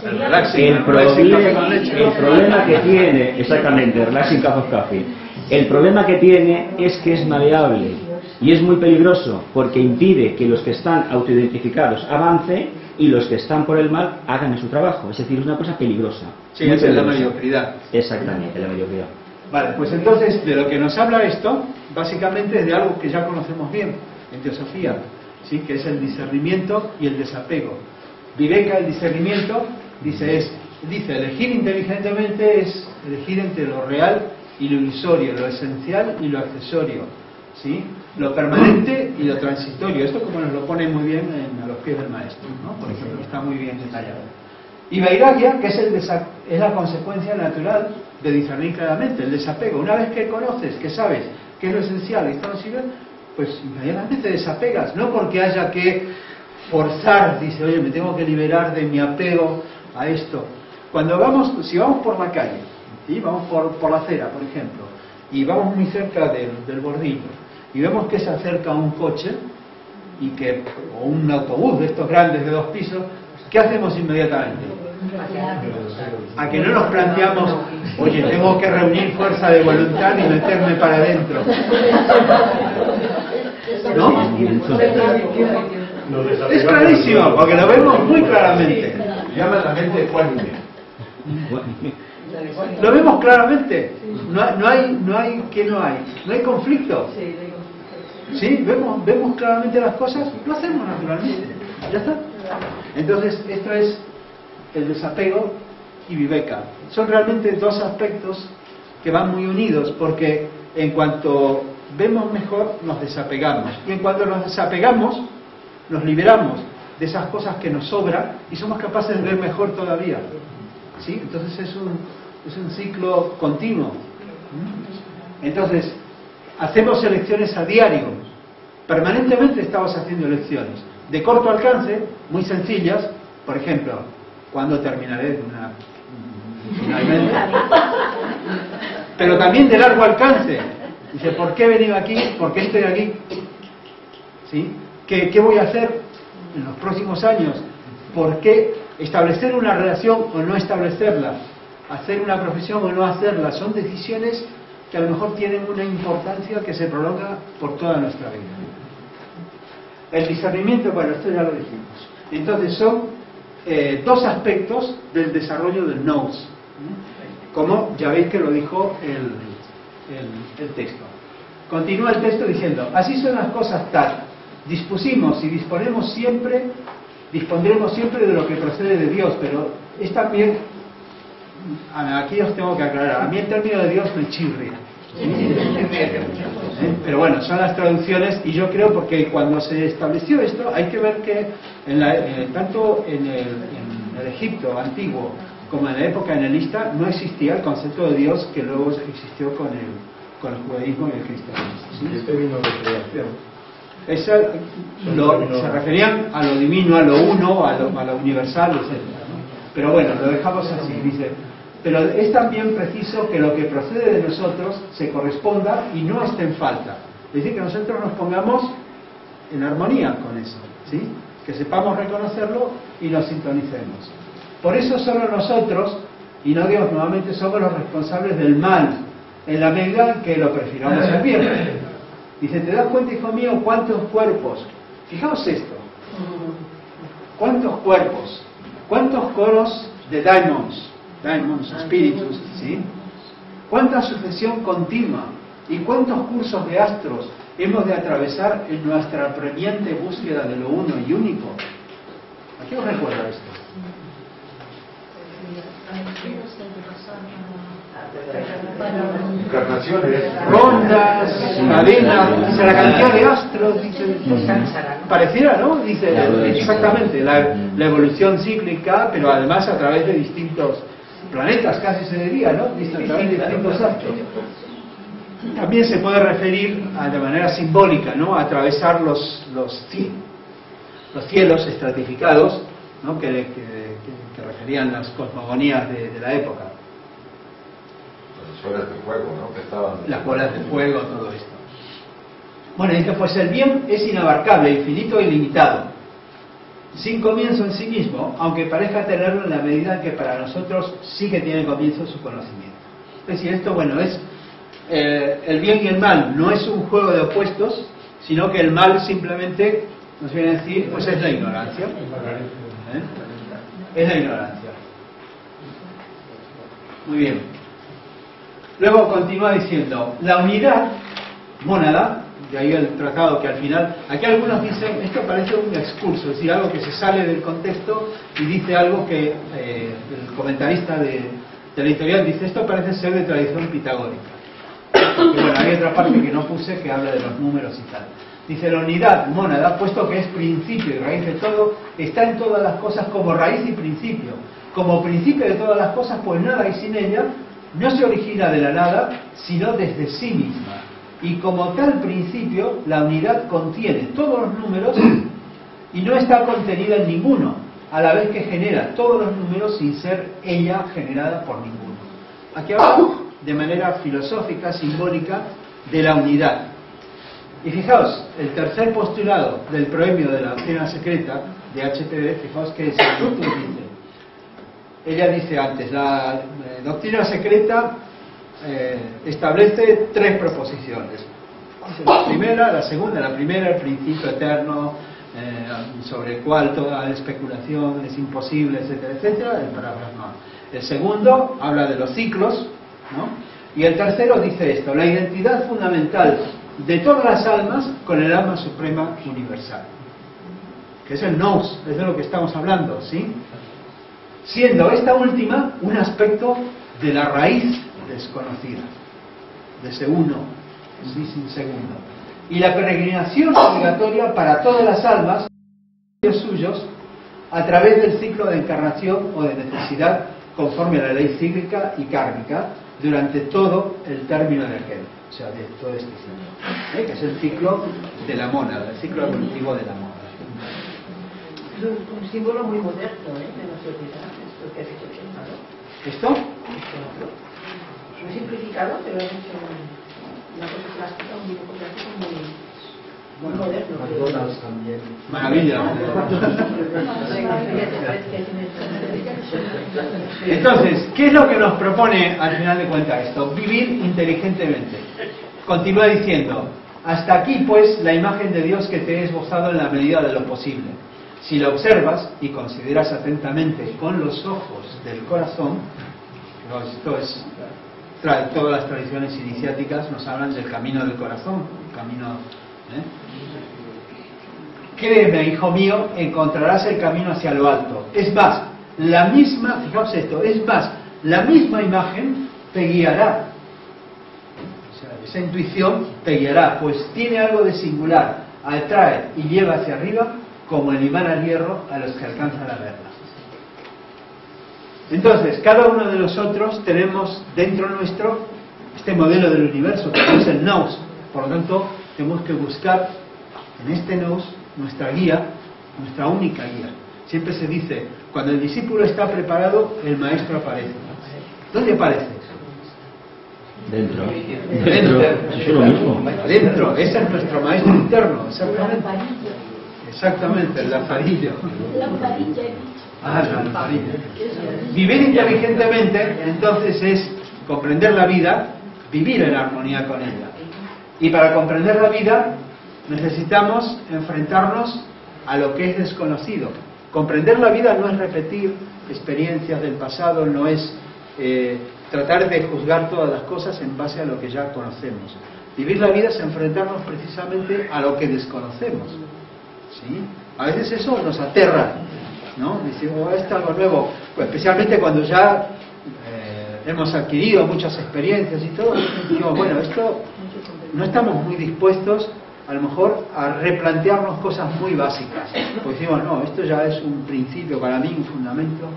El problema que tiene, exactamente, el Relaxing Cup of Coffee, el problema que tiene es que es maleable y es muy peligroso porque impide que los que están autoidentificados avancen y los que están por el mal hagan su trabajo. Es decir, es una cosa peligrosa. Sí, es la mediocridad. Exactamente, la mediocridad. Vale, pues entonces de lo que nos habla esto, básicamente es de algo que ya conocemos bien en teosofía, ¿sí? Que es el discernimiento y el desapego. Viveka, el discernimiento, dice elegir inteligentemente es elegir entre lo real y lo ilusorio, lo esencial y lo accesorio, ¿sí? Lo permanente y lo transitorio. Esto como nos lo pone muy bien a los pies del maestro, ¿no? Por ejemplo, está muy bien detallado. Y Vairagya, que es la consecuencia natural de discernir claramente, el desapego. Una vez que conoces, que sabes qué es lo esencial y esto no sirve, pues inmediatamente te desapegas, no porque haya que forzar, dice, oye, me tengo que liberar de mi apego a esto. Si vamos por la calle, ¿sí? Vamos por la acera, por ejemplo, y vamos muy cerca del bordillo, y vemos que se acerca un coche, o un autobús de estos grandes de 2 pisos, ¿qué hacemos inmediatamente? A que no nos planteamos, oye, tengo que reunir fuerza de voluntad y meterme para adentro. ¿No? Es clarísimo, porque lo vemos muy claramente. Llama la mente ecuánime. Lo vemos claramente. No hay ¿qué no hay? No hay conflicto. Sí, vemos claramente las cosas, lo hacemos naturalmente. Ya está. Entonces, esto es el desapego y viveka. Son realmente dos aspectos que van muy unidos, porque en cuanto vemos mejor, nos desapegamos. Y en cuanto nos desapegamos, nos liberamos de esas cosas que nos sobran y somos capaces de ver mejor todavía. ¿Sí? Entonces es un ciclo continuo. Entonces, hacemos elecciones a diario. Permanentemente estamos haciendo elecciones. De corto alcance, muy sencillas. Por ejemplo, ¿cuándo terminaré finalmente? Pero también de largo alcance. Dice, ¿por qué he venido aquí? ¿Por qué estoy aquí? ¿Sí? ¿Qué voy a hacer en los próximos años? ¿Por qué establecer una relación o no establecerla? ¿Hacer una profesión o no hacerla? Son decisiones que a lo mejor tienen una importancia que se prolonga por toda nuestra vida. El discernimiento, bueno, esto ya lo dijimos. Entonces son dos aspectos del desarrollo del nous, como ya veis que lo dijo el texto. Continúa el texto diciendo, así son las cosas tal, dispondremos siempre de lo que procede de Dios, pero es también, aquí os tengo que aclarar, a mí el término de Dios me chirria. Pero bueno, son las traducciones, y yo creo porque cuando se estableció esto hay que ver que tanto en el Egipto antiguo como en la época helenística no existía el concepto de Dios que luego existió con el judaísmo y el cristianismo. ¿Sí? Este vino de creación. Se referían a lo divino, a lo uno, a lo universal, etc. Pero bueno, lo dejamos así, dice. Pero es también preciso que lo que procede de nosotros se corresponda y no esté en falta. Es decir, que nosotros nos pongamos en armonía con eso, ¿sí? Que sepamos reconocerlo y nos sintonicemos. Por eso solo nosotros, y no Dios, nuevamente somos los responsables del mal, en la medida en que lo prefiramos al bien. Dice, ¿te das cuenta, hijo mío, cuántos cuerpos? Fijaos esto. ¿Cuántos cuerpos? ¿Cuántos coros de daimons, espíritus, ¿sí? ¿Cuánta sucesión continua? ¿Y cuántos cursos de astros hemos de atravesar en nuestra apremiante búsqueda de lo uno y único? ¿A qué os recuerda esto? Encarnaciones, rondas, cadenas, dice la cantidad de astros, dice, pareciera, ¿no? Dice exactamente la evolución cíclica, pero además a través de distintos planetas, casi se diría, ¿no? Dice, a través de distintos astros. También se puede referir de manera simbólica, ¿no? A atravesar los cielos estratificados, ¿no? que referían las cosmogonías de la época. Las bolas de fuego, ¿no? Que estaban... Las bolas de fuego, todo esto. Bueno, dice, pues el bien es inabarcable, infinito e ilimitado, sin comienzo en sí mismo, aunque parezca tenerlo en la medida en que para nosotros sí que tiene comienzo su conocimiento. Es decir, esto, bueno, es el bien y el mal, no es un juego de opuestos, sino que el mal simplemente nos viene a decir, pues es la ignorancia. Es la ignorancia. Muy bien. Luego continúa diciendo, la unidad, mónada, de ahí el tratado que al final, aquí algunos dicen, esto parece un excurso, es decir, algo que se sale del contexto y dice algo que el comentarista de la editorial dice, esto parece ser de tradición pitagórica. Y bueno, hay otra parte que no puse que habla de los números y tal. Dice, la unidad mónada, puesto que es principio y raíz de todo, está en todas las cosas como raíz y principio. Como principio de todas las cosas, pues nada hay sin ella, no se origina de la nada, sino desde sí misma. Y como tal principio, la unidad contiene todos los números y no está contenida en ninguno, a la vez que genera todos los números sin ser ella generada por ninguno. Aquí hablamos de manera filosófica, simbólica, de la unidad. Y fijaos, el tercer postulado del proemio de la doctrina secreta de HTV, fijaos que es lo que dice. Ella dice antes, la doctrina secreta establece 3 proposiciones. La primera, la segunda, la primera, el principio eterno, sobre el cual toda especulación es imposible, etcétera, etcétera, en palabras más. El segundo habla de los ciclos, ¿no? Y el tercero dice esto: la identidad fundamental de todas las almas con el alma suprema universal, que es el nous, es de lo que estamos hablando, ¿sí? Siendo esta última un aspecto de la raíz desconocida, de ese uno, sin segundo. Y la peregrinación obligatoria para todas las almas suyos a través del ciclo de encarnación o de necesidad conforme a la ley cíclica y kármica durante todo el término de aquel, o sea, de todo este ciclo, que es el ciclo de la mónada, el ciclo evolutivo de la mónada. Es un símbolo muy moderno, de la sociedad, esto que has hecho bien, ¿no? ¿Esto? Muy simplificado, pero has hecho una cosa plástica, un dibujo plástico muy moderno. McDonald's también. Maravilla. Entonces, ¿qué es lo que nos propone al final de cuentas esto? Vivir inteligentemente. Continúa diciendo: hasta aquí pues la imagen de Dios que te he esbozado en la medida de lo posible. Si la observas y consideras atentamente con los ojos del corazón, esto es, todas las tradiciones iniciáticas nos hablan del camino del corazón, camino, créeme, hijo mío, encontrarás el camino hacia lo alto. Es más, la misma, fijaos esto, es más, la misma imagen te guiará. O sea, esa intuición te guiará, pues tiene algo de singular, atrae y lleva hacia arriba como el imán al hierro a los que alcanzan a verla. Entonces, cada uno de nosotros tenemos dentro nuestro este modelo del universo, que es el nous. Por lo tanto, tenemos que buscar en este nous nuestra guía, nuestra única guía. Siempre se dice, cuando el discípulo está preparado, el maestro aparece. ¿Dónde aparece? Dentro. Dentro. Es lo mismo. Dentro. Ese es nuestro maestro interno. Exactamente, el lampadillo. Ah, la lamparilla. Vivir inteligentemente, entonces, es comprender la vida, vivir en armonía con ella. Y para comprender la vida, necesitamos enfrentarnos a lo que es desconocido. Comprender la vida no es repetir experiencias del pasado, no es tratar de juzgar todas las cosas en base a lo que ya conocemos. Vivir la vida es enfrentarnos precisamente a lo que desconocemos. ¿Sí? A veces eso nos aterra, ¿no? Decimos, esto es algo nuevo, pues especialmente cuando ya hemos adquirido muchas experiencias y todo. Digo, bueno, esto no estamos muy dispuestos a lo mejor a replantearnos cosas muy básicas, pues decimos, no, esto ya es un principio para mí, un fundamento.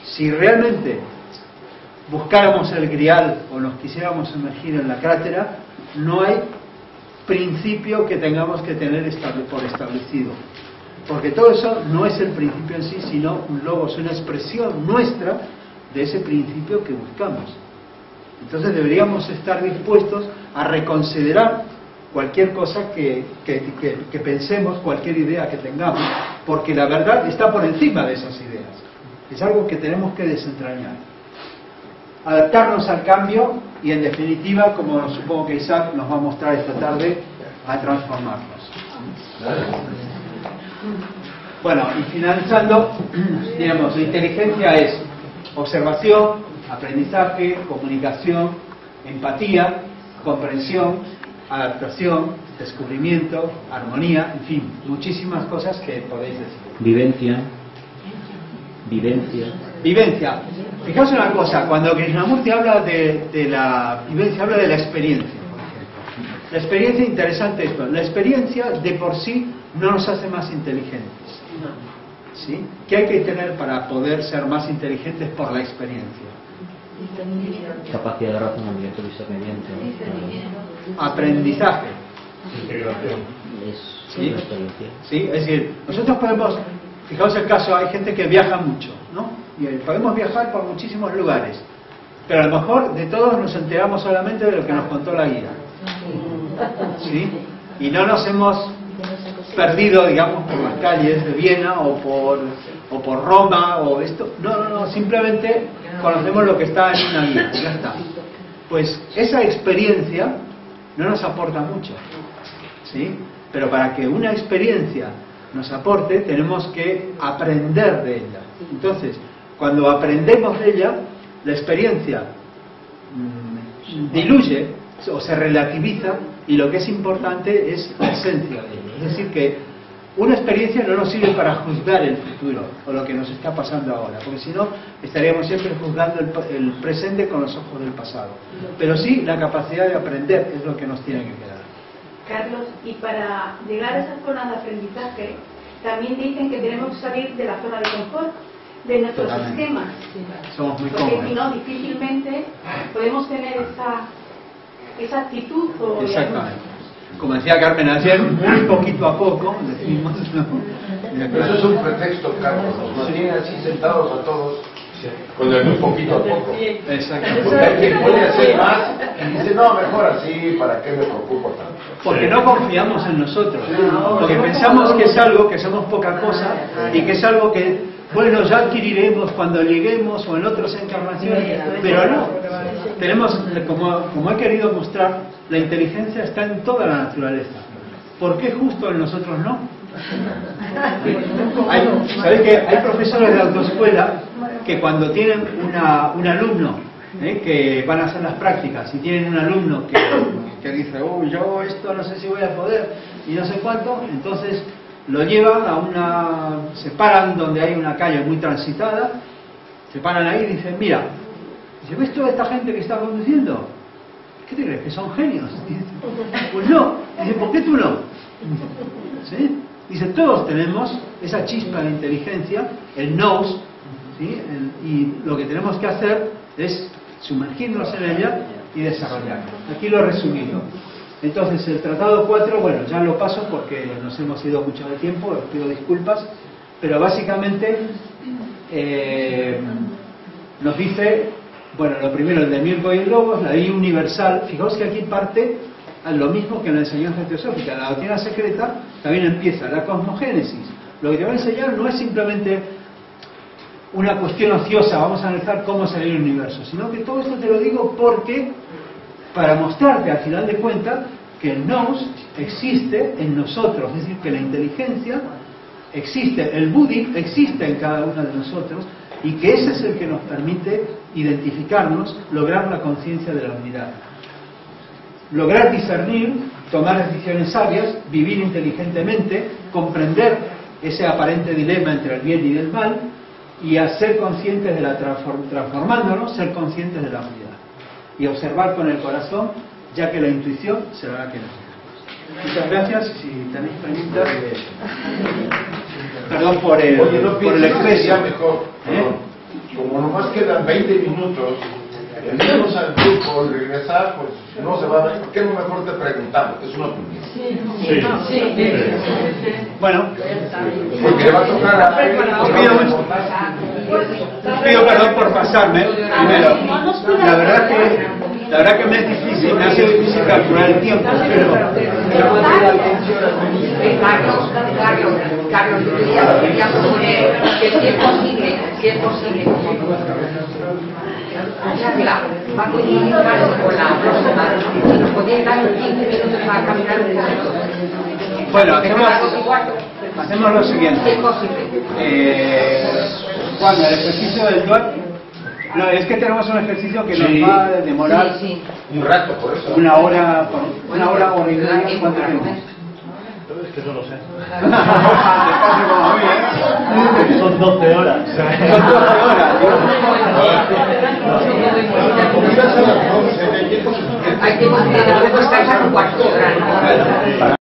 Si realmente buscáramos el grial o nos quisiéramos sumergir en la crátera, no hay principio que tengamos que tener por establecido, porque todo eso no es el principio en sí, sino un logos, una expresión nuestra de ese principio que buscamos. Entonces deberíamos estar dispuestos a reconsiderar cualquier cosa que pensemos, cualquier idea que tengamos, porque la verdad está por encima de esas ideas. Es algo que tenemos que desentrañar. Adaptarnos al cambio y, en definitiva, como supongo que Isaac nos va a mostrar esta tarde, a transformarnos. Bueno, y finalizando, digamos, la inteligencia es observación, aprendizaje, comunicación, empatía, comprensión, adaptación, descubrimiento, armonía, en fin, muchísimas cosas que podéis decir. Vivencia. Vivencia. Fijaos una cosa, cuando Krishnamurti habla de la vivencia, habla de la experiencia, por ejemplo. La experiencia, interesante esto, la experiencia de por sí no nos hace más inteligentes. ¿Sí? ¿Qué hay que tener para poder ser más inteligentes por la experiencia? Capacidad de razonamiento, discernimiento. Aprendizaje. Integración. ¿Sí? Una experiencia. ¿Sí? Es decir, nosotros podemos, fijaos el caso, hay gente que viaja mucho, ¿no? Y podemos viajar por muchísimos lugares, pero a lo mejor de todos nos enteramos solamente de lo que nos contó la guía. ¿Sí? Y no nos hemos perdido, digamos, por las calles de Viena o por Roma o esto. No, simplemente conocemos lo que está en una guía, ya está. Pues esa experiencia no nos aporta mucho, ¿sí? Pero para que una experiencia nos aporte, tenemos que aprender de ella. Entonces, cuando aprendemos de ella, la experiencia diluye o se relativiza, y lo que es importante es la esencia de ello. Es decir, que una experiencia no nos sirve para juzgar el futuro o lo que nos está pasando ahora, porque si no estaríamos siempre juzgando el presente con los ojos del pasado. Pero sí, la capacidad de aprender es lo que nos tiene que quedar. Carlos, y para llegar a esa zona de aprendizaje, también dicen que tenemos que salir de la zona de confort, de nuestros Totalmente. sistemas. Somos muy Porque cómodos. si no, difícilmente podemos tener esa actitud. O Exactamente. Como decía Carmen ayer, muy poquito a poco, decimos, ¿no? Pero eso es un pretexto, Carlos. Nos mantiene así sentados a todos con el muy poquito a poco. Exactamente. Porque hay quien puede hacer más y dice, no, mejor así, ¿para qué me preocupo tanto? Porque no confiamos en nosotros, porque pensamos que es algo, que somos poca cosa, y que es algo que, bueno, ya adquiriremos cuando lleguemos o en otras encarnaciones, pero no. Tenemos, como he querido mostrar, la inteligencia está en toda la naturaleza. ¿Por qué justo en nosotros no? ¿Sabéis que hay profesores de autoescuela que cuando tienen un alumno que van a hacer las prácticas y tienen un alumno que dice, yo esto no sé si voy a poder y no sé cuánto, entonces lo llevan se paran donde hay una calle muy transitada, se paran ahí y dicen, mira, ¿ves toda esta gente que está conduciendo? ¿Qué te crees? ¿Que son genios? Dice, pues no. Dice, ¿por qué tú no? ¿Sí? Dice, todos tenemos esa chispa de inteligencia, el nous, ¿sí? Y lo que tenemos que hacer es sumergirnos en ella y desarrollarla. Aquí lo he resumido. Entonces, el Tratado 4, bueno, ya lo paso porque nos hemos ido mucho de tiempo, os pido disculpas, pero básicamente nos dice, bueno, lo primero, el de Mirko y el Logos, la ley universal. Fijaos que aquí parte a lo mismo que en la enseñanza teosófica. La doctrina secreta también empieza, la cosmogénesis. Lo que te va a enseñar no es simplemente una cuestión ociosa, vamos a analizar cómo es el universo, sino que todo esto te lo digo porque, para mostrarte al final de cuentas, que el nous existe en nosotros, es decir, que la inteligencia existe, el buddhi existe en cada uno de nosotros, y que ese es el que nos permite identificarnos, lograr la conciencia de la unidad, lograr discernir, tomar decisiones sabias, vivir inteligentemente, comprender ese aparente dilema entre el bien y el mal, y a ser conscientes de transformándonos, ser conscientes de la unidad y observar con el corazón, ya que la intuición será la que nos guía. Muchas gracias. Si tenéis preguntas, perdón por el exceso. Ya mejor, como nomás quedan 20 minutos, irnos al grupo y regresar, pues no se va a ver. ¿Por qué no mejor te preguntamos? Es una opinión. Bueno, porque le va a tocar a pido perdón por pasarme primero. La verdad que me es difícil, me ha sido difícil calcular el tiempo, pero Carlos, yo quería proponer que si es posible, claro, va a coincidir con la próxima, si nos podéis dar 15 minutos para caminar un poco. bueno, hacemos lo siguiente. Juan, el ejercicio del dual, no, es que tenemos un ejercicio que nos va a demorar un rato, por eso. una hora o media. ¿Cuánto tiempo? Es que eso no sé. Son 12 horas. Son 12 horas. Hay que descansar un cuarto de hora.